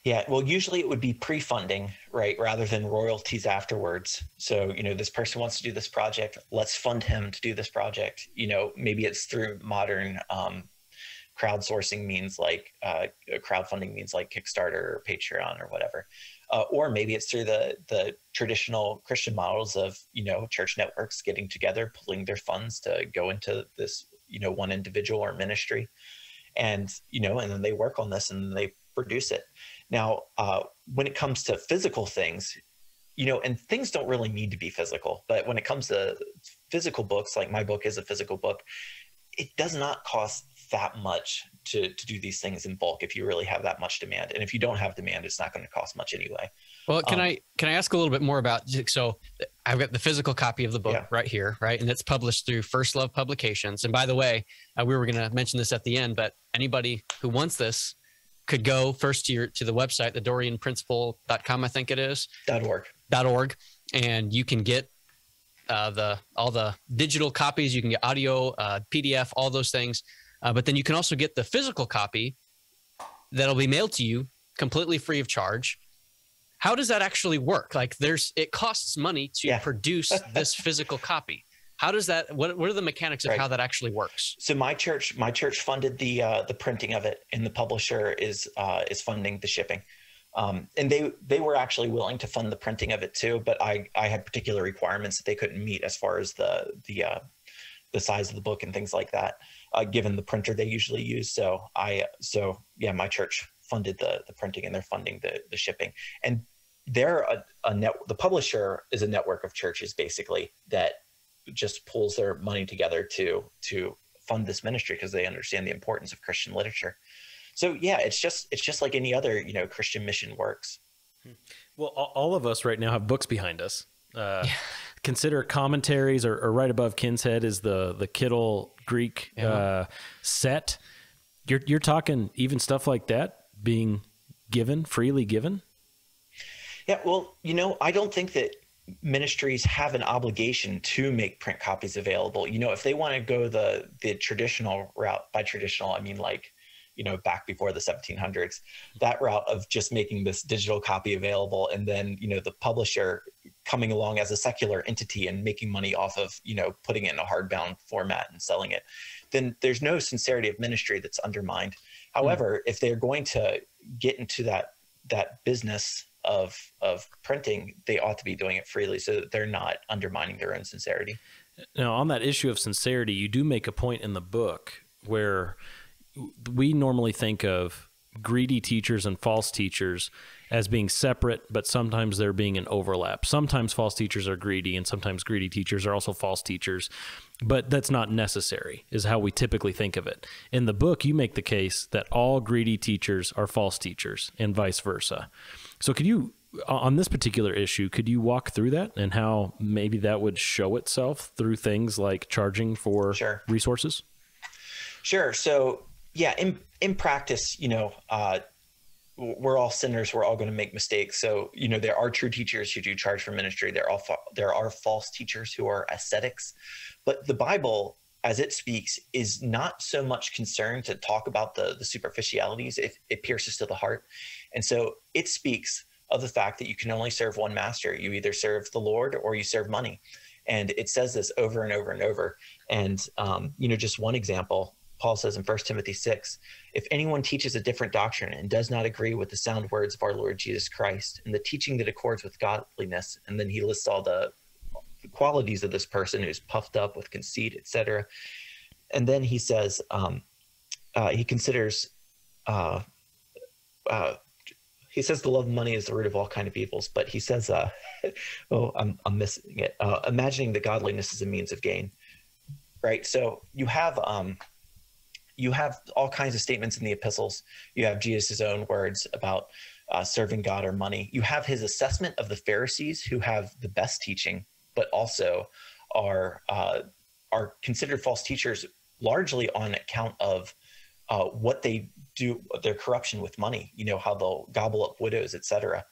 Yeah, well, usually it would be pre-funding, right, rather than royalties afterwards. So, this person wants to do this project, let's fund him to do this project. Maybe it's through modern crowdsourcing means like crowdfunding means like Kickstarter or Patreon or whatever. Or maybe it's through the traditional Christian models of, church networks getting together, pulling their funds to go into this, one individual or ministry. And, and then they work on this and they produce it. Now, when it comes to physical things, and things don't really need to be physical, but when it comes to physical books, like my book is a physical book, it does not cost that much to do these things in bulk if you really have that much demand. And if you don't have demand, it's not going to cost much anyway. Well, can I ask a little bit more about, so I've got the physical copy of the book right here, right? And it's published through First Love Publications. And by the way, we were going to mention this at the end, but anybody who wants this could go first to the website, the DorianPrinciple.com, I think it is. .org. And you can get all the digital copies. You can get audio, PDF, all those things. But then you can also get the physical copy that'll be mailed to you completely free of charge. How does that actually work? Like, it costs money to produce this physical copy. How does that? What are the mechanics of how that actually works? So my church funded the printing of it, and the publisher is funding the shipping. And they were actually willing to fund the printing of it too, but I had particular requirements that they couldn't meet as far as the size of the book and things like that, given the printer they usually use. So my church funded the printing, and they're funding the shipping. And they're the publisher is a network of churches basically that just pulls their money together to fund this ministry because they understand the importance of Christian literature. So yeah, it's just like any other, Christian mission works. Well, all of us right now have books behind us. Consider commentaries, or right above Ken's head is the Kittle Greek set. You're talking even stuff like that being freely given. Yeah, well, I don't think that ministries have an obligation to make print copies available. If they want to go the traditional route, by traditional, I mean like, back before the 1700s, that route of just making this digital copy available, and then, the publisher coming along as a secular entity and making money off of, putting it in a hardbound format and selling it, then there's no sincerity of ministry that's undermined. However, if they're going to get into that business of printing, they ought to be doing it freely so that they're not undermining their own sincerity. Now, on that issue of sincerity, you do make a point in the book where we normally think of greedy teachers and false teachers as being separate, but sometimes there being an overlap. Sometimes false teachers are greedy, and sometimes greedy teachers are also false teachers, but that's not necessary, is how we typically think of it. In the book, you make the case that all greedy teachers are false teachers and vice versa. So could you, on this particular issue, could you walk through that and how maybe that would show itself through things like charging for resources? Sure. So yeah, in practice, we're all sinners. We're all going to make mistakes. So, there are true teachers who do charge for ministry. There are false teachers who are ascetics. But the Bible, as it speaks, is not so much concerned to talk about the superficialities. It pierces to the heart. And so it speaks of the fact that you can only serve one master. You either serve the Lord or you serve money. And it says this over and over and over. And, just one example, Paul says in 1 Timothy 6, if anyone teaches a different doctrine and does not agree with the sound words of our Lord Jesus Christ and the teaching that accords with godliness, and then he lists all the qualities of this person who's puffed up with conceit, etc. And then he says, he considers, he says the love of money is the root of all kind of evils, but he says, I'm missing it. Imagining that godliness is a means of gain, right? So you have all kinds of statements in the epistles. You have Jesus' own words about serving God or money. You have his assessment of the Pharisees, who have the best teaching, but also are considered false teachers largely on account of what they do, their corruption with money, how they'll gobble up widows, etc.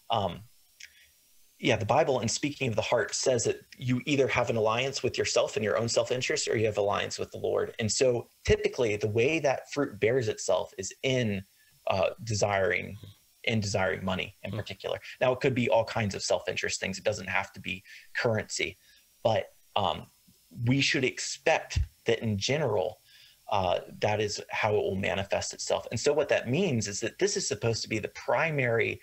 The Bible, in speaking of the heart, says that you either have an alliance with yourself and your own self-interest, or you have alliance with the Lord. And so typically the way that fruit bears itself is in desiring money in particular. Now, it could be all kinds of self-interest things. It doesn't have to be currency, but we should expect that in general, that is how it will manifest itself. And so what that means is that this is supposed to be the primary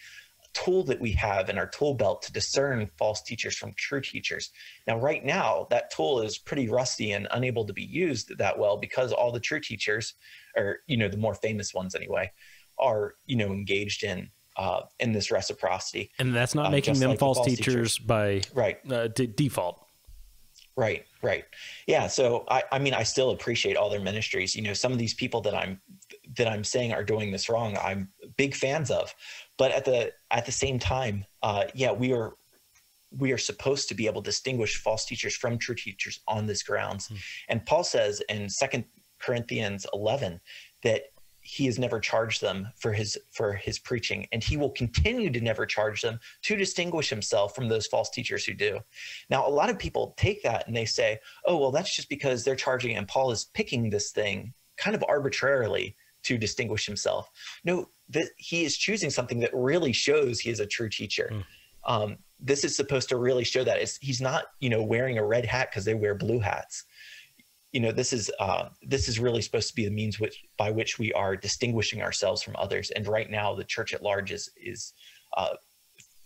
tool that we have in our tool belt to discern false teachers from true teachers. Now, right now, that tool is pretty rusty and unable to be used that well because all the true teachers, or, the more famous ones anyway, are, engaged in this reciprocity. And that's not making them false teachers by default. Right. Yeah. So I still appreciate all their ministries. Some of these people that I'm saying are doing this wrong, I'm big fans of, but at the same time, we are supposed to be able to distinguish false teachers from true teachers on this grounds. And Paul says in 2 Corinthians 11 that he has never charged them for his preaching, and he will continue to never charge them to distinguish himself from those false teachers who do. Now, a lot of people take that and they say, oh, well, that's just because they're charging and Paul is picking this thing kind of arbitrarily to distinguish himself. No, that he is choosing something that really shows he is a true teacher. This is supposed to really show that he's not, wearing a red hat because they wear blue hats. This is really supposed to be the means by which we are distinguishing ourselves from others. And right now, the church at large is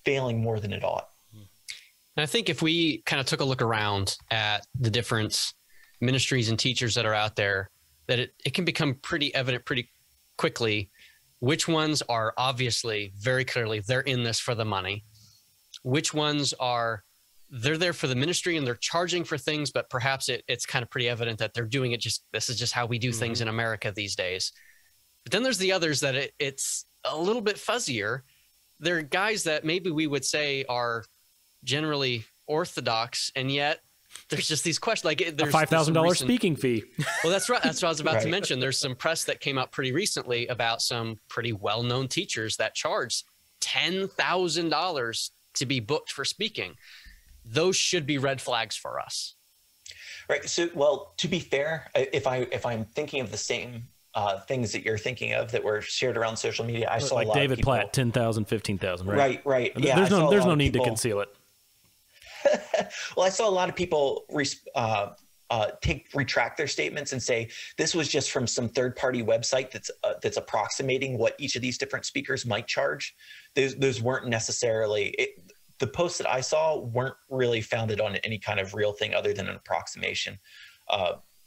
failing more than it ought. And I think if we kind of took a look around at the different ministries and teachers that are out there, that it can become pretty evident pretty quickly which ones are obviously very clearly they're in this for the money, which ones are they're there for the ministry and they're charging for things, but perhaps it's kind of pretty evident that they're doing it this is just how we do things in America these days. But then there's the others that it's a little bit fuzzier. They're guys that maybe we would say are generally orthodox, and yet there's just these questions. Like there's a $5,000 speaking fee. Well, that's right. That's what I was about to mention. There's some press that came out pretty recently about some pretty well-known teachers that charge $10,000 to be booked for speaking. Those should be red flags for us. Right. So, well, to be fair, if I'm thinking of the same things that you're thinking of that were shared around social media, I saw like a lot David of people, Platt, 10,000, 15,000, right? Right. Yeah. There's no need to conceal it. Well, I saw a lot of people retract their statements and say this was just from some third-party website that's approximating what each of these different speakers might charge. Those weren't necessarily the posts that I saw weren't really founded on any kind of real thing other than an approximation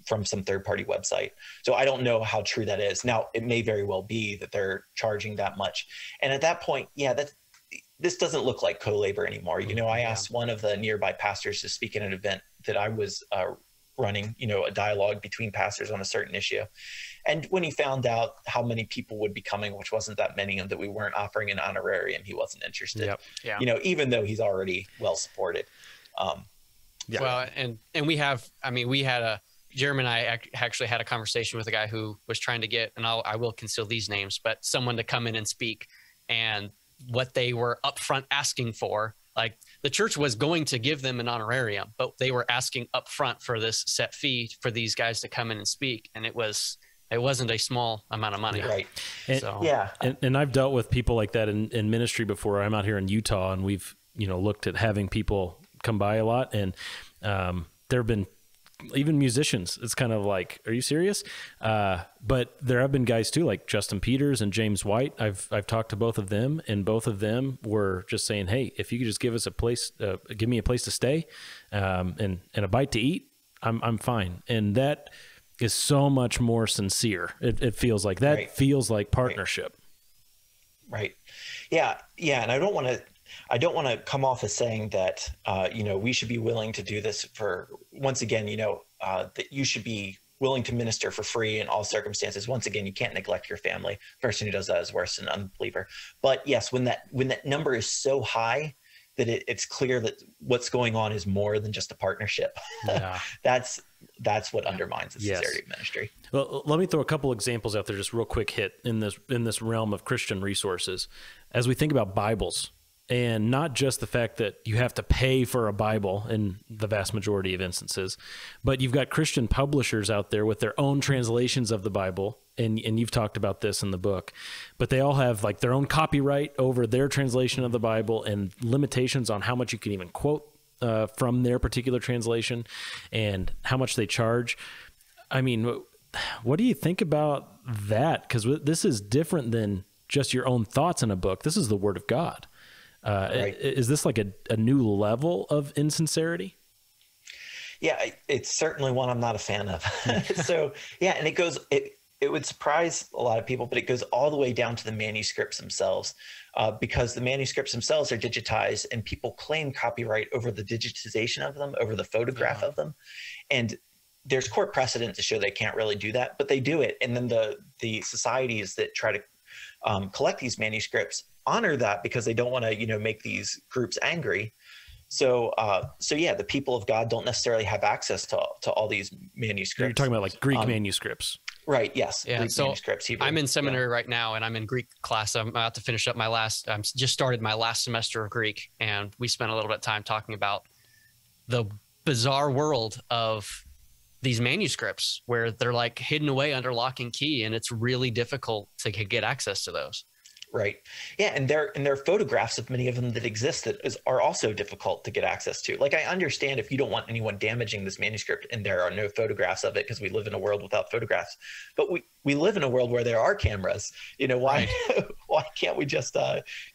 from some third-party website. So I don't know how true that is. Now, it may very well be that they're charging that much. And at that point, this doesn't look like co-labor anymore. I asked one of the nearby pastors to speak at an event that I was running, a dialogue between pastors on a certain issue. And when he found out how many people would be coming, which wasn't that many, and that we weren't offering an honorarium, he wasn't interested. Even though he's already well supported. Well, and we had Jeremy and I actually had a conversation with a guy who was trying to get, and I will conceal these names, but someone to come in and speak, and what they were upfront asking for, like the church was going to give them an honorarium, but they were asking upfront for this set fee for these guys to come in and speak. And it wasn't a small amount of money. Right. And I've dealt with people like that in ministry before. I'm out here in Utah, and we've, looked at having people come by a lot. And There have been even musicians. It's kind of like, are you serious? But there have been guys too, like Justin Peters and James White. I've talked to both of them, and both of them were just saying, hey, if you could just give us a place, give me a place to stay, and a bite to eat, I'm fine. And that is so much more sincere. It feels like that. Right. Feels like partnership. Right. Yeah. And I don't want to come off as saying that, we should be willing to do this for, once again, that you should be willing to minister for free in all circumstances. Once again, you can't neglect your family. The person who does that is worse than an unbeliever. But yes, when that number is so high that it's clear that what's going on is more than just a partnership. Yeah. That's what undermines the sincerity of ministry. Well, let me throw a couple examples out there, just real quick hit in this realm of Christian resources. As we think about Bibles, and not just the fact that you have to pay for a Bible in the vast majority of instances, but you've got Christian publishers out there with their own translations of the Bible, and you've talked about this in the book, but they all have like their own copyright over their translation of the Bible and limitations on how much you can even quote from their particular translation and how much they charge. I mean, what do you think about that? Because this is different than just your own thoughts in a book. This is the Word of God. Right. Is this like a new level of insincerity? Yeah, it's certainly one I'm not a fan of. So yeah, and it would surprise a lot of people, but it goes all the way down to the manuscripts themselves, because the manuscripts themselves are digitized and people claim copyright over the digitization of them, over the photograph of them. And there's court precedent to show they can't really do that, but they do it. And then the societies that try to collect these manuscripts honor that because they don't want to, make these groups angry. So yeah, the people of God don't necessarily have access to all these manuscripts. You're talking about like Greek manuscripts. Right. Yes. Yeah. Greek so manuscripts, Hebrew. I'm in seminary right now, and I'm in Greek class. I'm about to finish up just started my last semester of Greek, and we spent a little bit of time talking about the bizarre world of these manuscripts where they're like hidden away under lock and key, and it's really difficult to get access to those. Right. Yeah. And there are photographs of many of them that exist that are also difficult to get access to. Like, I understand if you don't want anyone damaging this manuscript and there are no photographs of it because we live in a world without photographs, but we live in a world where there are cameras. Why can't we just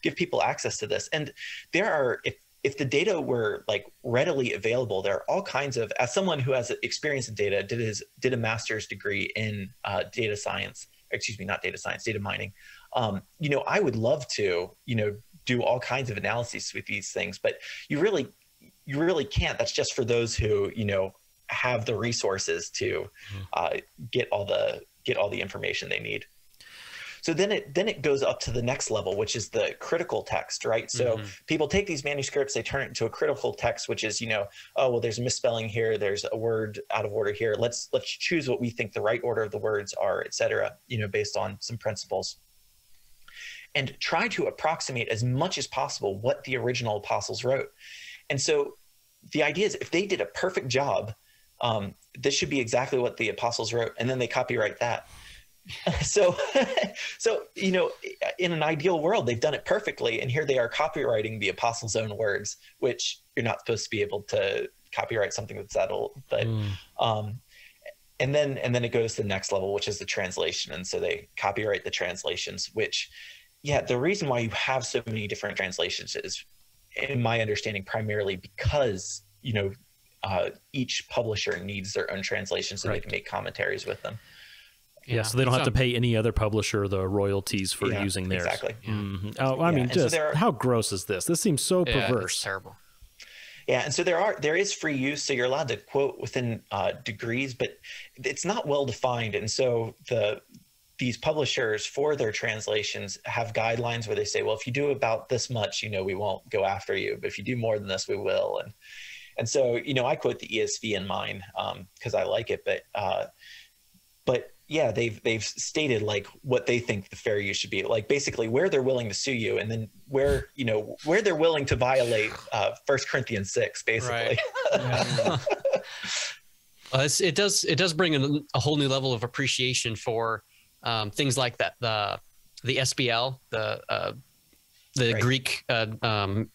give people access to this? And there are, if the data were like readily available, there are all kinds of, as someone who has experience in data, did a master's degree in data mining. I would love to, do all kinds of analyses with these things, but you really can't. That's just for those who, have the resources to get all the information they need. So then it goes up to the next level, which is the critical text, right? So people take these manuscripts, they turn it into a critical text, which is, there's a misspelling here, there's a word out of order here. Let's choose what we think the right order of the words are, et cetera, based on some principles. And try to approximate as much as possible what the original apostles wrote. And so the idea is, if they did a perfect job, this should be exactly what the apostles wrote, and then they copyright that. So in an ideal world, they've done it perfectly, and here they are copyrighting the apostles' own words, which you're not supposed to be able to copyright something that's that old. But and then it goes to the next level, which is the translation, and so they copyright the translations, which. Yeah, the reason why you have so many different translations is, in my understanding, primarily because, each publisher needs their own translation so they can make commentaries with them. Yeah, so they don't have to pay any other publisher the royalties for using theirs. Exactly. Mm-hmm. Oh, I mean, just how gross is this? This seems so perverse. It's terrible. Yeah, and so there is free use, so you're allowed to quote within degrees, but it's not well defined, and so these publishers, for their translations, have guidelines where they say, well, if you do about this much, we won't go after you, but if you do more than this, we will. And so, I quote the ESV in mine because I like it, but yeah, they've stated like what they think the fair use should be, like basically where they're willing to sue you, and then where they're willing to violate 1 Corinthians 6, basically. Right. It does bring a whole new level of appreciation for things like that, the SBL, the Greek. I'm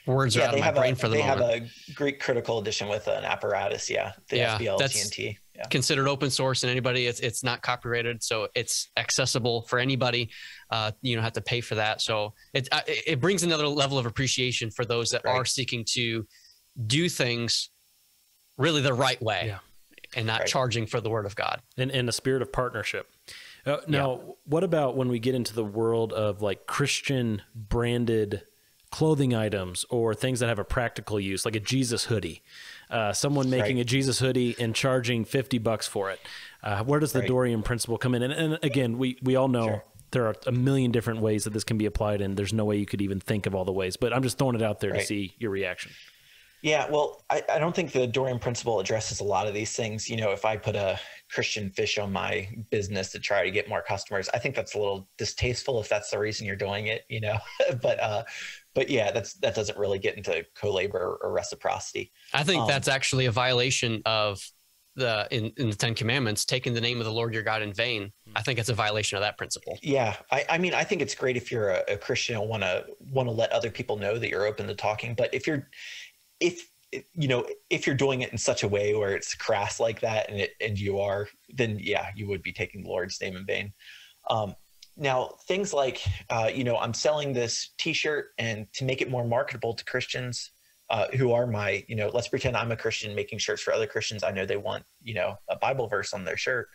Words are out of my brain for the moment. They have a Greek critical edition with an apparatus. The SBL-GNT. Considered open source, and anybody, it's not copyrighted, so it's accessible for anybody. You don't have to pay for that. So it brings another level of appreciation for those that are seeking to do things really the right way and not charging for the word of God. In the spirit of partnership. Now, what about when we get into the world of like Christian branded clothing items or things that have a practical use, like a Jesus hoodie? Someone making a Jesus hoodie and charging $50 for it. Where does the Dorian Principle come in? And again, we all know there are a million different ways that this can be applied, and there's no way you could even think of all the ways. But I'm just throwing it out there to see your reaction. Yeah, well, I don't think the Dorian Principle addresses a lot of these things. If I put a Christian fish on my business to try to get more customers, I think that's a little distasteful if that's the reason you're doing it, But yeah, that doesn't really get into co-labor or reciprocity. I think that's actually a violation of in the Ten Commandments, taking the name of the Lord your God in vain. I think it's a violation of that principle. Yeah, I mean, I think it's great if you're a Christian and want to let other people know that you're open to talking. But if you're doing it in such a way where it's crass like that, and you are, then you would be taking the Lord's name in vain. Now, things like, I'm selling this T-shirt, and to make it more marketable to Christians who are my, let's pretend I'm a Christian making shirts for other Christians. I know they want, a Bible verse on their shirt.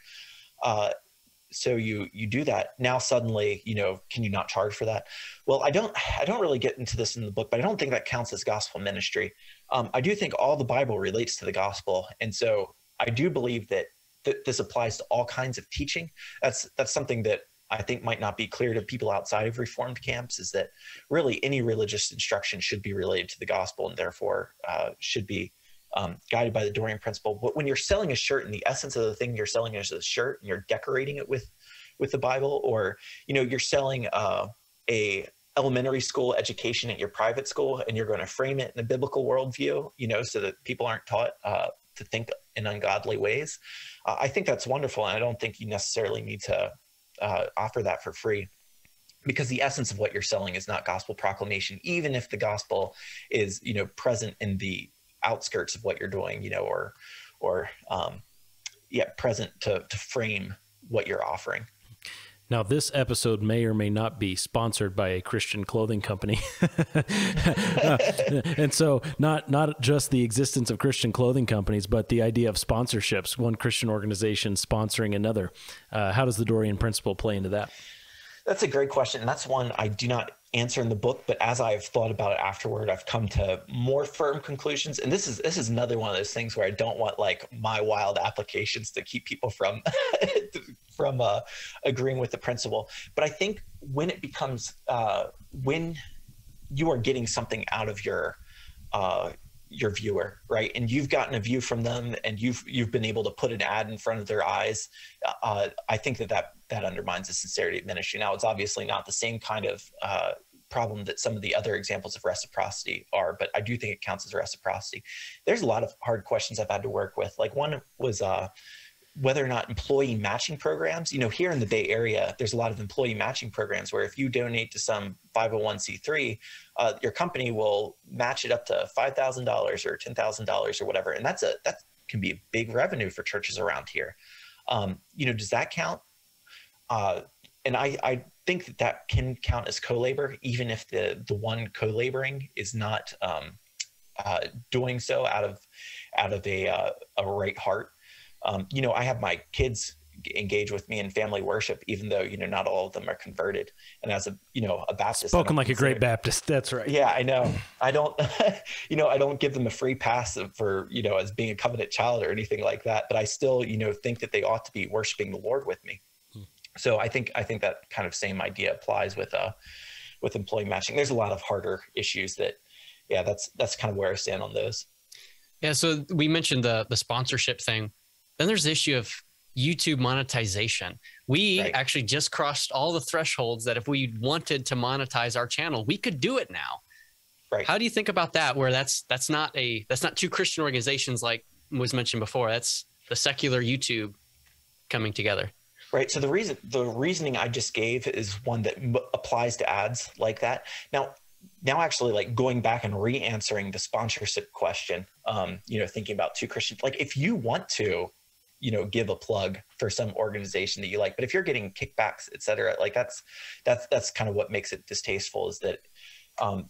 So you do that. Now suddenly, can you not charge for that? Well, I don't really get into this in the book, but I don't think that counts as gospel ministry. I do think all the Bible relates to the gospel. And so I do believe that this applies to all kinds of teaching. That's something that I think might not be clear to people outside of Reformed camps, is that really any religious instruction should be related to the gospel, and therefore should be guided by the Dorian Principle. But when you're selling a shirt, and the essence of the thing you're selling is a shirt, and you're decorating it with the Bible, or you're selling a elementary school education at your private school, and you're going to frame it in a biblical worldview, so that people aren't taught to think in ungodly ways. I think that's wonderful, and I don't think you necessarily need to offer that for free, because the essence of what you're selling is not gospel proclamation, even if the gospel is, present in the outskirts of what you're doing, or present to frame what you're offering. Now, this episode may or may not be sponsored by a Christian clothing company. And so not just the existence of Christian clothing companies, but the idea of sponsorships, one Christian organization sponsoring another. How does the Dorian Principle play into that? That's a great question. And that's one I do not answer in the book, but as I've thought about it afterward, I've come to more firm conclusions. And this is another one of those things where I don't want like my wild applications to keep people from agreeing with the principle. But I think when it becomes when you are getting something out of your viewer, right, and you've gotten a view from them, and you've been able to put an ad in front of their eyes, I think that undermines the sincerity of ministry. Now, it's obviously not the same kind of problem that some of the other examples of reciprocity are, but I do think it counts as reciprocity. There's a lot of hard questions I've had to work with. Like one was whether or not employee matching programs, here in the Bay Area, there's a lot of employee matching programs where if you donate to some 501c3, your company will match it up to $5,000 or $10,000 or whatever. And that can be a big revenue for churches around here. Does that count? And I think that can count as co-labor, even if the one co-laboring is not doing so out of a right heart. I have my kids engage with me in family worship, even though, not all of them are converted. And as a Baptist, spoken like a great Baptist. That's right. Yeah, I know. I don't, I don't give them a free pass for, as being a covenant child or anything like that. But I still, think that they ought to be worshiping the Lord with me. So I think that kind of same idea applies with employee matching. There's a lot of harder issues that, that's kind of where I stand on those. Yeah. So we mentioned the sponsorship thing. Then there's the issue of YouTube monetization. We actually just crossed all the thresholds that if we wanted to monetize our channel, we could do it now. Right. How do you think about that? Where that's not two Christian organizations like was mentioned before. That's the secular YouTube coming together. Right. So the reasoning I just gave is one that applies to ads like that. Now, now actually like going back and re-answering the sponsorship question, thinking about two Christians, like if you want to, give a plug for some organization that you like, but if you're getting kickbacks, et cetera, like that's kind of what makes it distasteful, is that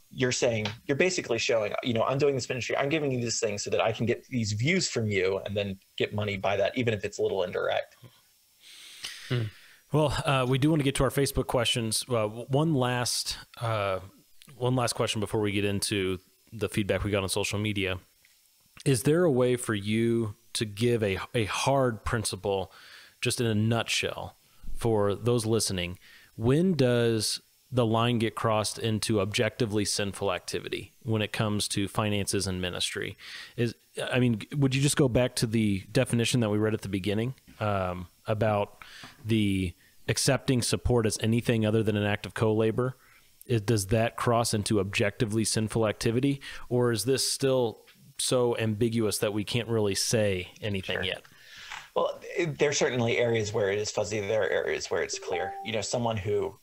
you're basically showing, I'm doing this ministry, I'm giving you this thing so that I can get these views from you and then get money by that, even if it's a little indirect. Well, we do want to get to our Facebook questions. One last question before we get into the feedback we got on social media. Is there a way for you to give a hard principle, just in a nutshell, for those listening? When does the line get crossed into objectively sinful activity when it comes to finances and ministry? Would you just go back to the definition that we read at the beginning about the accepting support as anything other than an act of co-labor? Does that cross into objectively sinful activity, or is this still so ambiguous that we can't really say anything yet? Well, there are certainly areas where it is fuzzy. There are areas where it's clear. Someone who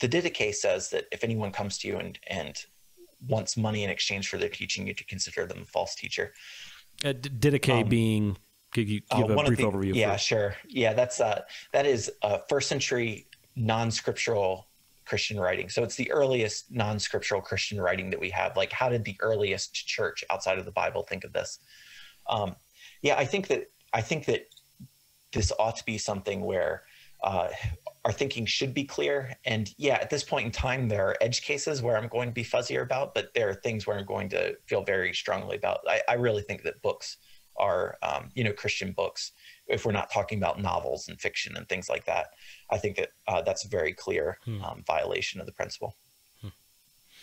the Didache says that if anyone comes to you and wants money in exchange for their teaching, you to consider them a false teacher. Didache being, could you give a brief overview? Yeah, sure. Yeah, that is first century non-scriptural Christian writing. So it's the earliest non-scriptural Christian writing that we have. Like, how did the earliest church outside of the Bible think of this? I think that this ought to be something where our thinking should be clear. And at this point in time, there are edge cases where I'm going to be fuzzier about, but there are things where I'm going to feel very strongly about. I really think that books are, Christian books, if we're not talking about novels and fiction and things like that, I think that that's a very clear violation of the principle.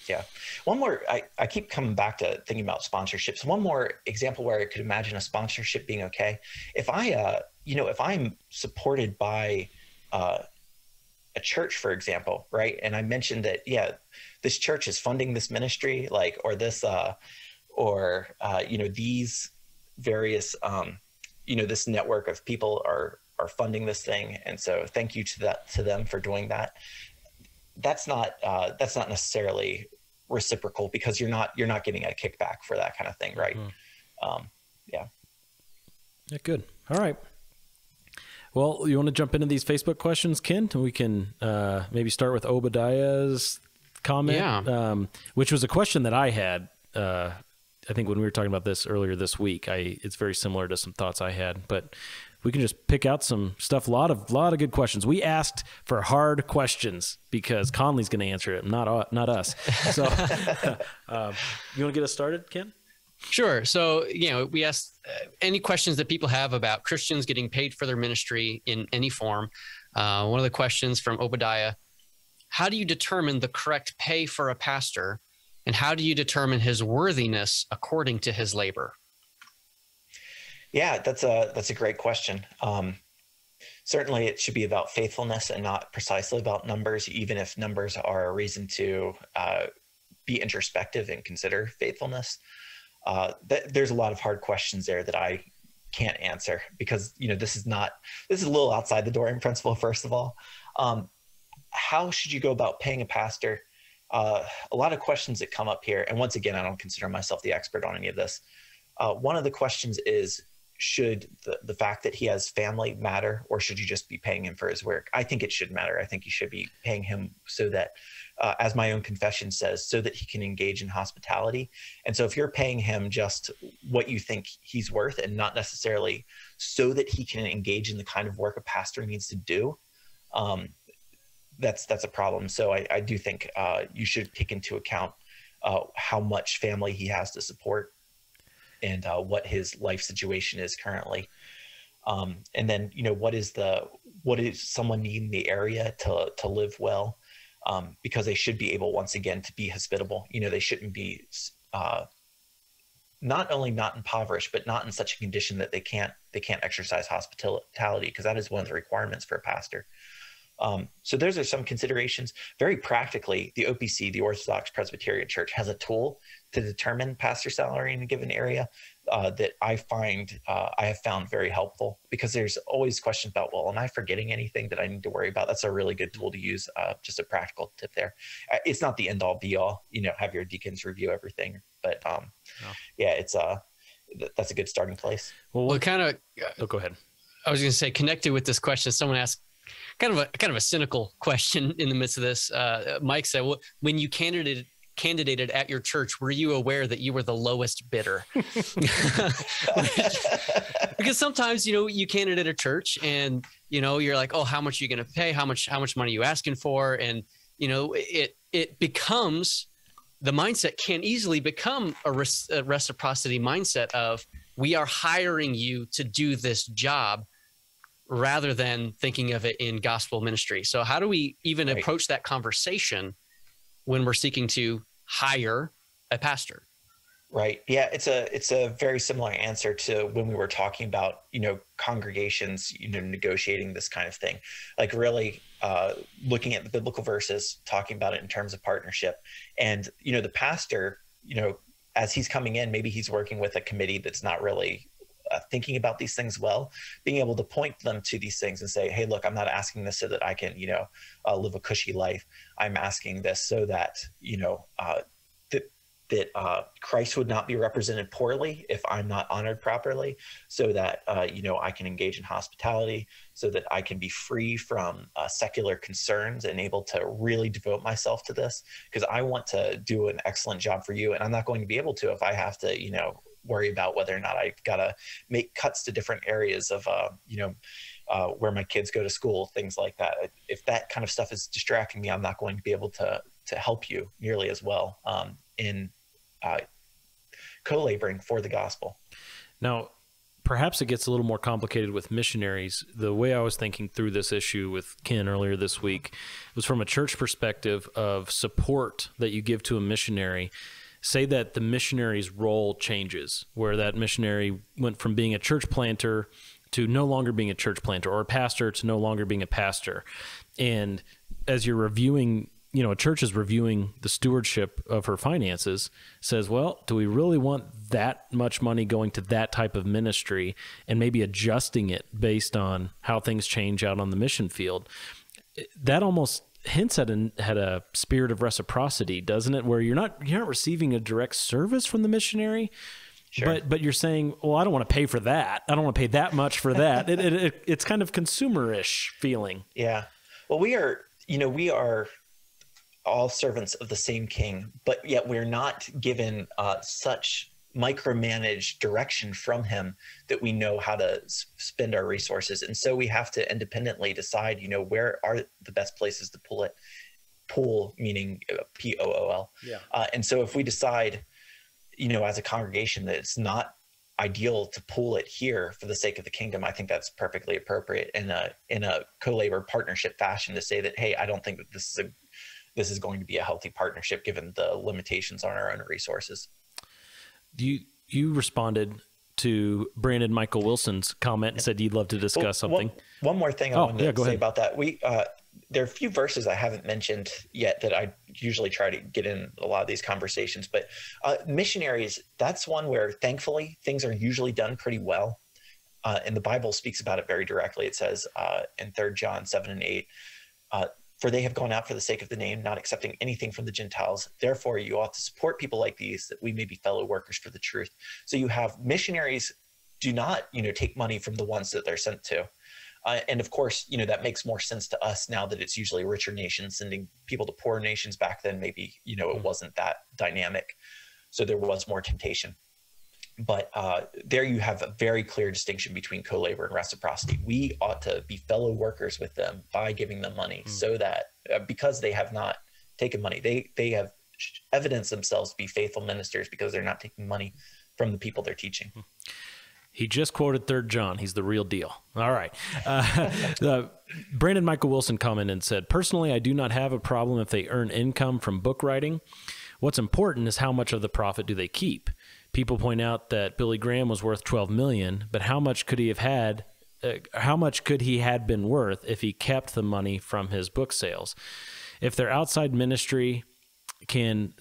Yeah. One more, I keep coming back to thinking about sponsorships. One more example where I could imagine a sponsorship being okay. If if I'm supported by a church, for example, right? And I mentioned that, this church is funding this ministry, or this, these various, this network of people are funding this thing. And so thank you to them for doing that. That's not necessarily reciprocal, because you're not getting a kickback for that kind of thing. Right. Yeah, good. All right. Well, you want to jump into these Facebook questions, Ken? We can maybe start with Obadiah's comment, which was a question that I had, I think when we were talking about this earlier this week. It's very similar to some thoughts I had, but we can just pick out some stuff. A lot of good questions. We asked for hard questions because Conley's going to answer it, not us. So you want to get us started, Ken? Sure. So, we asked any questions that people have about Christians getting paid for their ministry in any form. One of the questions from Obadiah: how do you determine the correct pay for a pastor, and how do you determine his worthiness according to his labor? Yeah, that's a great question. Certainly it should be about faithfulness and not precisely about numbers, even if numbers are a reason to be introspective and consider faithfulness. There's a lot of hard questions there that I can't answer, because this is a little outside the Dorian Principle. First of all, how should you go about paying a pastor? A lot of questions that come up here, and once again, I don't consider myself the expert on any of this. One of the questions is, should the fact that he has family matter, or should you just be paying him for his work? I think it should matter. I think you should be paying him so that, as my own confession says, so that he can engage in hospitality. And so if you're paying him just what you think he's worth, and not necessarily so that he can engage in the kind of work a pastor needs to do, that's a problem. So I do think you should take into account how much family he has to support, and what his life situation is currently. And then, what is someone need in the area to live well? Because they should be able, once again, to be hospitable. They shouldn't be not only not impoverished, but not in such a condition that they can't exercise hospitality, because that is one of the requirements for a pastor. So those are some considerations. Very practically, the OPC, the Orthodox Presbyterian Church, has a tool to determine pastor salary in a given area. that I have found very helpful, because there's always questions about, well, am I forgetting anything that I need to worry about? That's a really good tool to use. Just a practical tip there. It's not the end all be all, have your deacons review everything, but yeah, that's a good starting place. Well, kind of, go ahead. I was going to say, connected with this question, someone asked kind of a cynical question in the midst of this. Mike said, well, when you candidated at your church, were you aware that you were the lowest bidder? Because sometimes, you candidate at a church and, you're like, oh, how much are you going to pay? How much money are you asking for? And, it becomes, the mindset can easily become a reciprocity mindset of, we are hiring you to do this job, rather than thinking of it in gospel ministry. So how do we even approach that conversation when we're seeking to hire a pastor? Right. Yeah, it's a very similar answer to when we were talking about, congregations, negotiating this kind of thing, like really looking at the biblical verses, talking about it in terms of partnership. And, the pastor, as he's coming in, maybe he's working with a committee that's not really thinking about these things well, being able to point them to these things and say, hey, look, I'm not asking this so that I can, live a cushy life. I'm asking this so that, that Christ would not be represented poorly if I'm not honored properly, so that, I can engage in hospitality, so that I can be free from secular concerns and able to really devote myself to this, because I want to do an excellent job for you. And I'm not going to be able to if I have to, worry about whether or not I've got to make cuts to different areas of, where my kids go to school, things like that. If that kind of stuff is distracting me, I'm not going to be able to help you nearly as well in co-laboring for the gospel. Now, perhaps it gets a little more complicated with missionaries. The way I was thinking through this issue with Ken earlier this week was from a church perspective of support that you give to a missionary. Say that the missionary's role changes, where that missionary went from being a church planter to no longer being a church planter, or a pastor to no longer being a pastor. And as you're reviewing, a church is reviewing the stewardship of her finances, says, well, do we really want that much money going to that type of ministry, and maybe adjusting it based on how things change out on the mission field? That almost hints at a spirit of reciprocity, doesn't it? Where you're not receiving a direct service from the missionary, sure, but you're saying, well, I don't want to pay for that. I don't want to pay that much for that. It's kind of consumerish feeling. Yeah. Well, we are all servants of the same King, but yet we're not given such micromanaged direction from him that we know how to spend our resources. And so we have to independently decide, where are the best places to pool, meaning P-O-O-L. Yeah. And so if we decide, as a congregation, that it's not ideal to pool it here for the sake of the kingdom, I think that's perfectly appropriate in a co-labor partnership fashion to say that, hey, I don't think that this is going to be a healthy partnership given the limitations on our own resources. You responded to Brandon Michael Wilson's comment and said you'd love to discuss something. One more thing I wanted to say about that. There are a few verses I haven't mentioned yet that I usually try to get in a lot of these conversations, but missionaries, that's one where thankfully things are usually done pretty well. And the Bible speaks about it very directly. It says in 3 John 7 and 8, for they have gone out for the sake of the name, not accepting anything from the Gentiles. Therefore, you ought to support people like these, that we may be fellow workers for the truth. So you have missionaries do not, take money from the ones that they're sent to. And of course, that makes more sense to us now that it's usually richer nations sending people to poor nations. Back then, maybe, it wasn't that dynamic. So there was more temptation. But there you have a very clear distinction between co-labor and reciprocity. We ought to be fellow workers with them by giving them money, so that because they have not taken money, they have evidenced themselves to be faithful ministers because they're not taking money from the people they're teaching. He just quoted 3 John. He's the real deal. All right. Brandon Michael Wilson commented and said, personally, I do not have a problem if they earn income from book writing. What's important is how much of the profit do they keep? People point out that Billy Graham was worth $12 million, but how much could he have had? How much could he had been worth if he kept the money from his book sales? If their outside ministry can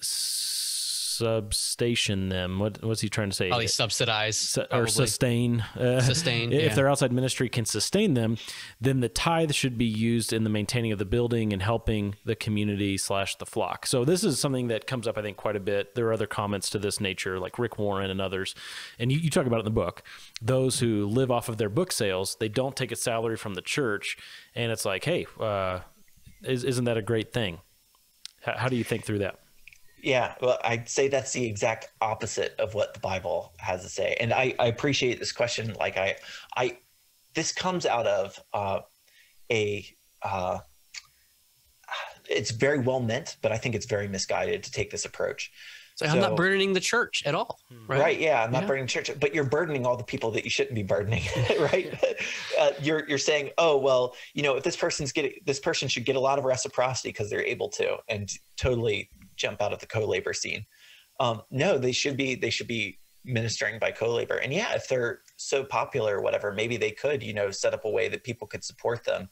substation them. What's he trying to say? Probably subsidize or sustain. Sustain. If their outside ministry can sustain them, then the tithe should be used in the maintaining of the building and helping the community / the flock. So this is something that comes up, I think, quite a bit. There are other comments to this nature, like Rick Warren and others. And you talk about it in the book. Those who live off of their book sales, they don't take a salary from the church. And it's like, hey, isn't that a great thing? How do you think through that? Yeah, well, I'd say that's the exact opposite of what the Bible has to say. And I appreciate this question. Like this comes out of it's very well meant, but I think it's very misguided to take this approach. So I'm not burdening the church at all. Right. Yeah. I'm not burdening the church, but you're burdening all the people that you shouldn't be burdening. Right. You're saying, oh, well, if this person should get a lot of reciprocity because they're able to, and totally jump out of the co-labor scene. No, they should be ministering by co-labor. And yeah, if they're so popular or whatever, maybe they could, set up a way that people could support them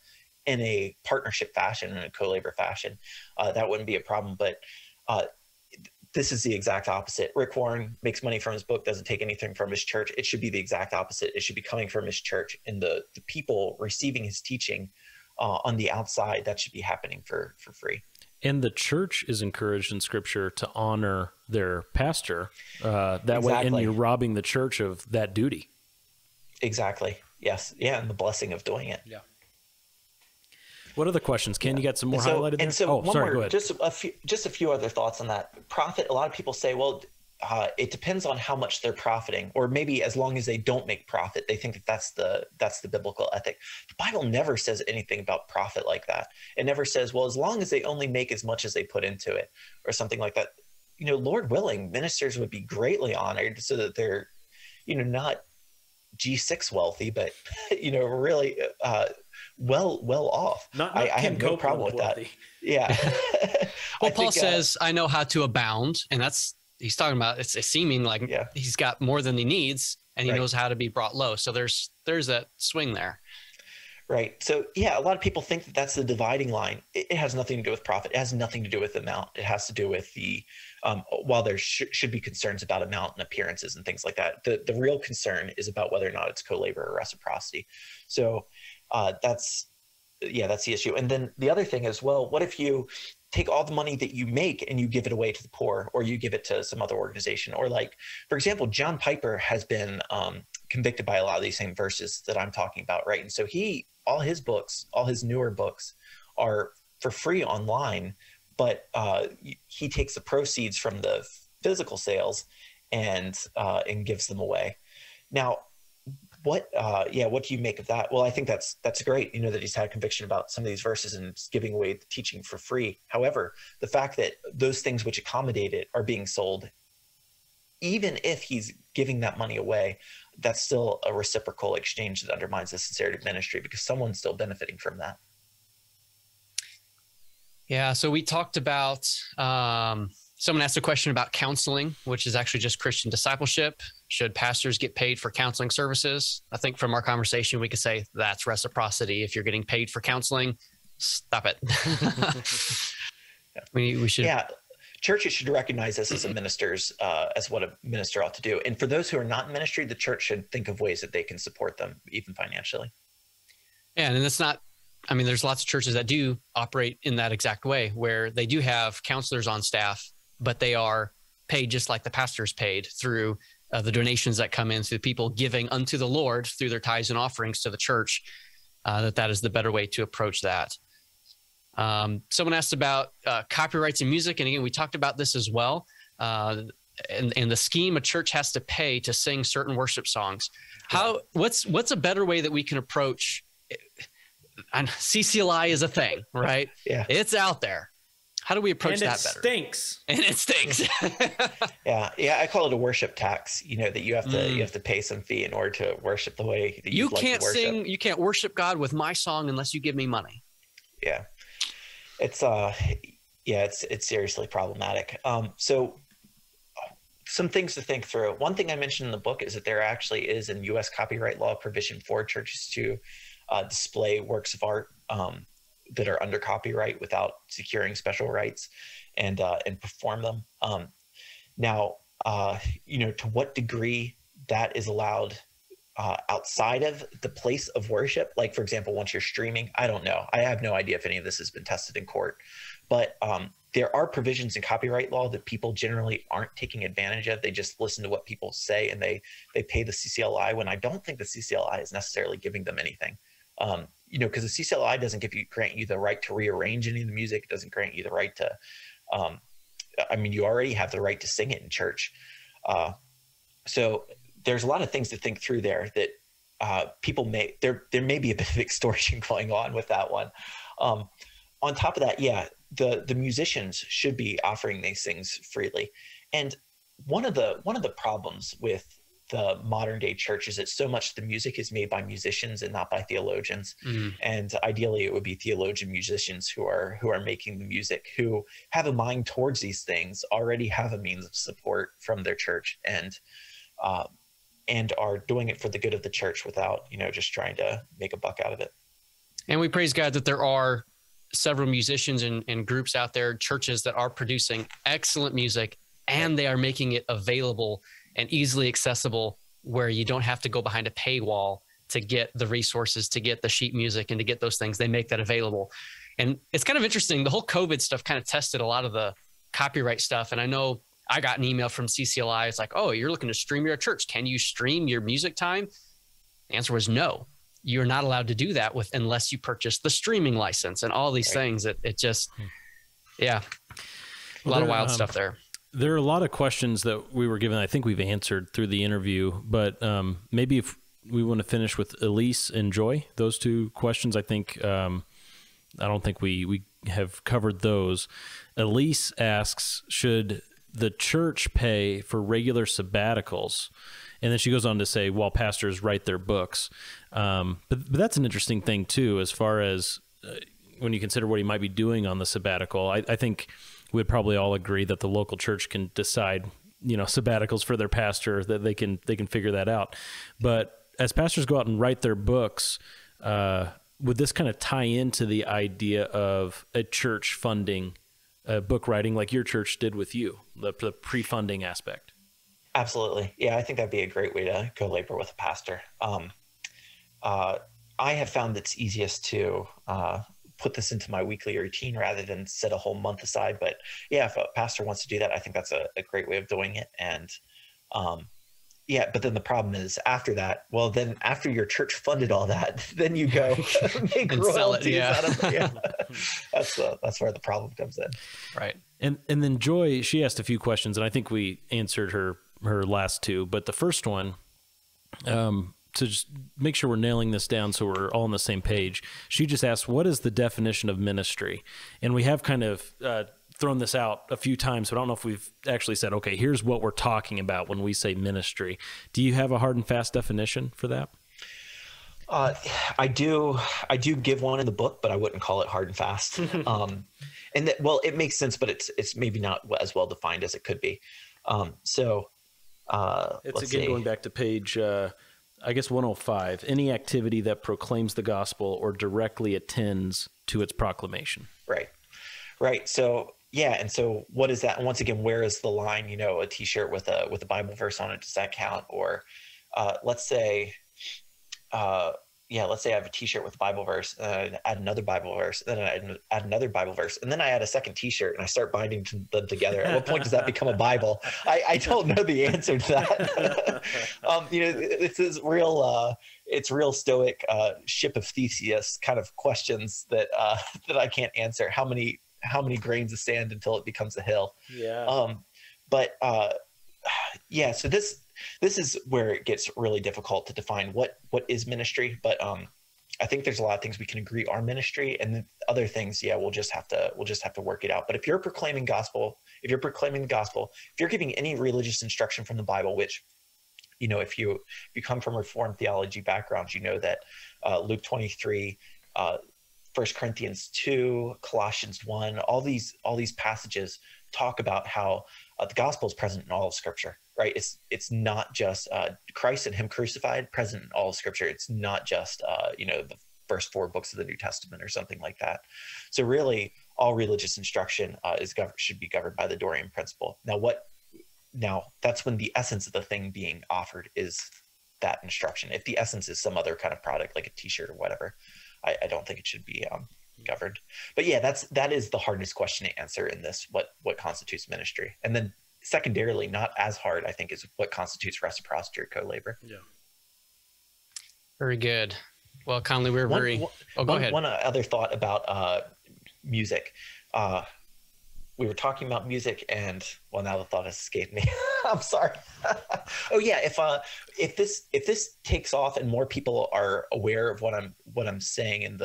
in a partnership fashion, in a co-labor fashion. That wouldn't be a problem. But this is the exact opposite. Rick Warren makes money from his book, doesn't take anything from his church. It should be the exact opposite. It should be coming from his church, and the people receiving his teaching on the outside, that should be happening for free. And the church is encouraged in Scripture to honor their pastor that way, and you're robbing the church of that duty. Exactly. Yes. Yeah, and the blessing of doing it. Yeah. What other questions? Ken, you got some more highlighted there? And so go ahead. Just a few other thoughts on that. Profit, a lot of people say, well, it depends on how much they're profiting, or maybe as long as they don't make profit, they think that that's the biblical ethic. The Bible never says anything about profit like that. It never says, well, as long as they only make as much as they put into it, or something like that. Lord willing, ministers would be greatly honored so that they're, not G6 wealthy, but, really well off. I have no problem with that. Yeah. Well, Paul says, I know how to abound, and he's talking about it's seeming like he's got more than he needs, and he knows how to be brought low. So there's that swing there. Right. So yeah, a lot of people think that that's the dividing line. It has nothing to do with profit. It has nothing to do with amount. It has to do with the while there should be concerns about amount and appearances and things like that, the real concern is about whether or not it's co-labor or reciprocity. So that's the issue. And then the other thing is, well, what if you take all the money that you make and you give it away to the poor, or you give it to some other organization? Or like, for example, John Piper has been convicted by a lot of these same verses that I'm talking about, right? And so all his newer books are for free online, but he takes the proceeds from the physical sales and gives them away. Now, what do you make of that? Well, I think that's great, that he's had conviction about some of these verses and giving away the teaching for free. However, the fact that those things which accommodate it are being sold, even if he's giving that money away, that's still a reciprocal exchange that undermines the sincerity of ministry, because someone's still benefiting from that. Yeah. So we talked about, someone asked a question about counseling, which is actually just Christian discipleship. Should pastors get paid for counseling services? I think from our conversation, we could say that's reciprocity. If you're getting paid for counseling, stop it. We should. Yeah. Churches should recognize this as as what a minister ought to do. And for those who are not in ministry, the church should think of ways that they can support them, even financially. Yeah, and it's not, there's lots of churches that do operate in that exact way, where they do have counselors on staff, but they are paid just like the pastor's paid through the donations that come in, through people giving unto the Lord through their tithes and offerings to the church, that is the better way to approach that. Someone asked about copyrights in music. And again, we talked about this as well. And the scheme a church has to pay to sing certain worship songs. What's a better way that we can approach and CCLI is a thing, right? Yeah. It's out there. How do we approach that better? And it stinks. Yeah. I call it a worship tax, that you have to pay some fee in order to worship the way that you can't like to worship. You can't worship God with my song unless you give me money. Yeah. It's seriously problematic. So some things to think through. One thing I mentioned in the book is that there actually is in U.S. copyright law provision for churches to display works of art that are under copyright without securing special rights and perform them. Now, to what degree that is allowed outside of the place of worship, like, for example, once you're streaming, I don't know. I have no idea if any of this has been tested in court. But there are provisions in copyright law that people generally aren't taking advantage of. They just listen to what people say, and they pay the CCLI, when I don't think the CCLI is necessarily giving them anything. Because the CCLI doesn't grant you the right to rearrange any of the music. It doesn't grant you the right to, you already have the right to sing it in church. So there's a lot of things to think through there that there may be a bit of extortion going on with that one. On top of that, the musicians should be offering these things freely. And one of the problems with the modern day church is that so much the music is made by musicians and not by theologians. Mm-hmm. And ideally it would be theologian musicians who are making the music, who have a mind towards these things, already have a means of support from their church, and are doing it for the good of the church without, just trying to make a buck out of it. And we praise God that there are several musicians and groups out there, churches that are producing excellent music, and they are making it available and easily accessible, where you don't have to go behind a paywall to get the resources, to get the sheet music, and to get those things. They make that available. And it's kind of interesting. The whole COVID stuff kind of tested a lot of the copyright stuff. And I know I got an email from CCLI. It's like, oh, you're looking to stream your church. Can you stream your music time? The answer was no. You're not allowed to do that unless you purchase the streaming license and all these things. It just, a lot of wild stuff there. There are a lot of questions that we were given. I think we've answered through the interview, but maybe if we want to finish with Elise and Joy, those two questions, I think, I don't think we have covered those. Elise asks, should the church pay for regular sabbaticals? And then she goes on to say, while pastors write their books. But that's an interesting thing too, as far as when you consider what he might be doing on the sabbatical. I think we'd probably all agree that the local church can decide, sabbaticals for their pastor, that they can figure that out. But as pastors go out and write their books, would this kind of tie into the idea of a church funding book writing, like your church did with you, the pre-funding aspect? Absolutely. Yeah, I think that'd be a great way to go labor with a pastor. I have found it's easiest to put this into my weekly routine rather than set a whole month aside. But yeah, if a pastor wants to do that, I think that's a great way of doing it. And but then the problem is after that, then after your church funded all that, then you go make and royalties sell it, out of it. That's where the problem comes in. Right. And then Joy, she asked a few questions, and I think we answered her last two. But the first one, to just make sure we're nailing this down so we're all on the same page, she just asked, what is the definition of ministry? And we have kind of thrown this out a few times, but I don't know if we've actually said, okay, here's what we're talking about when we say ministry. Do you have a hard and fast definition for that? I do give one in the book, but I wouldn't call it hard and fast. And that, it makes sense, but it's maybe not as well defined as it could be. It's again going back to page, I guess 105, any activity that proclaims the gospel or directly attends to its proclamation. Right. So, and so what is that? And once again, where is the line, a t-shirt with a Bible verse on it, does that count? Or let's say I have a t-shirt with a Bible verse, add another Bible verse, then I add another Bible verse, and then I add a second t-shirt and I start binding them together. At what point does that become a Bible? I don't know the answer to that. It's real stoic ship of Theseus kind of questions that I can't answer. How many grains of sand until it becomes a hill? Yeah. So this is where it gets really difficult to define what is ministry, but I think there's a lot of things we can agree are ministry, and then other things, we'll just have to work it out. But if you're proclaiming the gospel, if you're giving any religious instruction from the Bible, which, if you come from Reformed theology backgrounds, that Luke 23, 1 Corinthians 2, Colossians 1, all these passages talk about how the gospel is present in all of Scripture. Right. It's not just Christ and him crucified, present in all of Scripture. It's not just, the first 4 books of the New Testament or something like that. So really all religious instruction should be governed by the Dorian Principle. Now, Now, that's when the essence of the thing being offered is that instruction. If the essence is some other kind of product, like a t-shirt or whatever, I don't think it should be governed. But yeah, that is the hardest question to answer in this, what constitutes ministry. And then secondarily, not as hard, I think, is what constitutes reciprocity or co-labor. Yeah. Very good. Well, Conley, we're go ahead. One other thought about music. We were talking about music, and well, now the thought has escaped me. I'm sorry. Oh yeah, if this takes off and more people are aware of what I'm saying and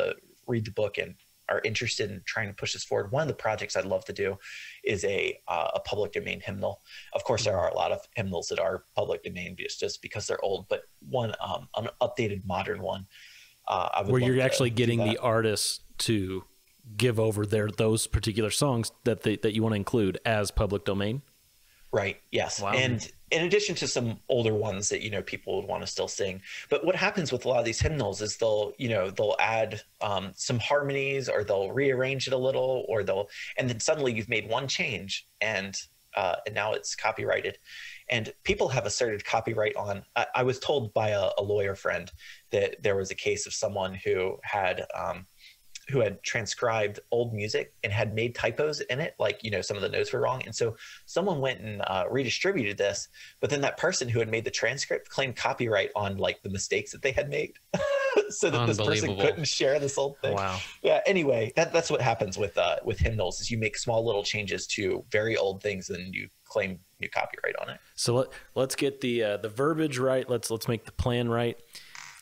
read the book and are interested in trying to push this forward, one of the projects I'd love to do is a public domain hymnal. Of course, there are a lot of hymnals that are public domain just because they're old, but an updated modern one. Where you're actually getting the artists to give over those particular songs that you want to include as public domain. Right. Yes. Wow. And in addition to some older ones that, people would want to still sing. But what happens with a lot of these hymnals is they'll add some harmonies, or they'll rearrange it a little, and then suddenly you've made one change and now it's copyrighted. And people have asserted copyright on, I was told by a lawyer friend that there was a case of someone who had transcribed old music and had made typos in it, like, some of the notes were wrong. And so someone went and redistributed this, but then that person who had made the transcript claimed copyright on like the mistakes that they had made. So that this person couldn't share this old thing. Wow. Yeah. Anyway, that's what happens with hymnals, is you make small little changes to very old things and you claim new copyright on it. So let's get the verbiage right. Let's make the plan right.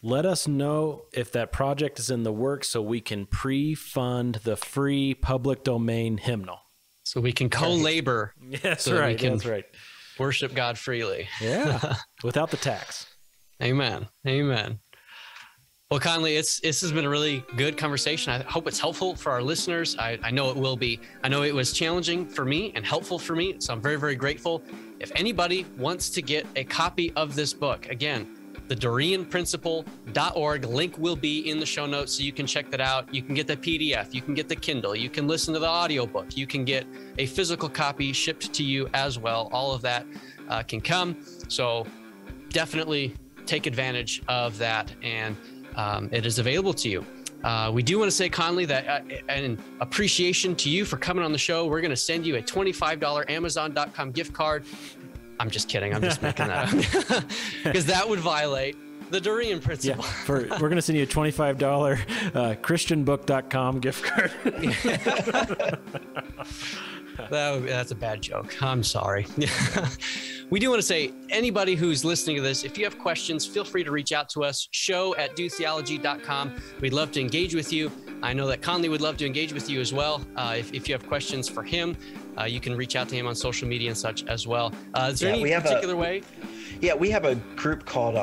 Let us know if that project is in the works so we can pre-fund the free public domain hymnal. So we can co-labor. Yes, so right. That's right. Worship God freely. Yeah, without the tax. Amen. Amen. Well, Conley, this has been a really good conversation. I hope it's helpful for our listeners. I know it will be. I know it was challenging for me and helpful for me, so I'm very, very grateful. If anybody wants to get a copy of this book, again, the DorianPrinciple.org link will be in the show notes, so you can check that out. You can get the PDF, you can get the Kindle, you can listen to the audiobook, you can get a physical copy shipped to you as well. All of that can come. So definitely take advantage of that, and it is available to you. We do want to say, Conley, that in appreciation to you for coming on the show, we're going to send you a $25 Amazon.com gift card. I'm just kidding. I'm just making that up because that would violate the Dorian Principle. Yeah, we're going to send you a $25 ChristianBook.com gift card. That's a bad joke. I'm sorry. We do want to say, anybody who's listening to this, if you have questions, feel free to reach out to us, show@dotheology.com. We'd love to engage with you. I know that Conley would love to engage with you as well. If you have questions for him, you can reach out to him on social media and such as well. Is there any particular way? Yeah, we have a group called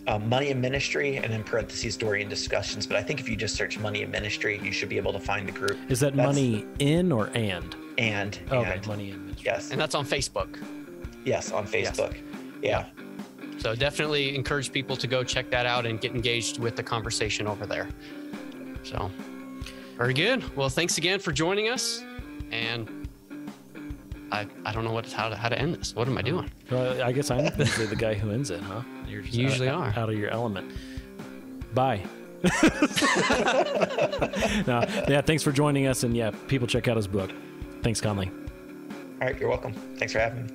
Money and Ministry, and in parentheses, Dorian Discussions. But I think if you just search Money and Ministry, you should be able to find the group. Is that money in or and? And. Okay, Money in Ministry. Yes. And that's on Facebook. Yes, on Facebook. Yes. Yeah. So definitely encourage people to go check that out and get engaged with the conversation over there. So, very good. Well, thanks again for joining us. And I don't know how to end this. What am I doing? Well, I guess I'm usually the guy who ends it, huh? You usually are. Out of your element. Bye. No, yeah, thanks for joining us. And yeah, people check out his book. Thanks, Conley. All right, you're welcome. Thanks for having me.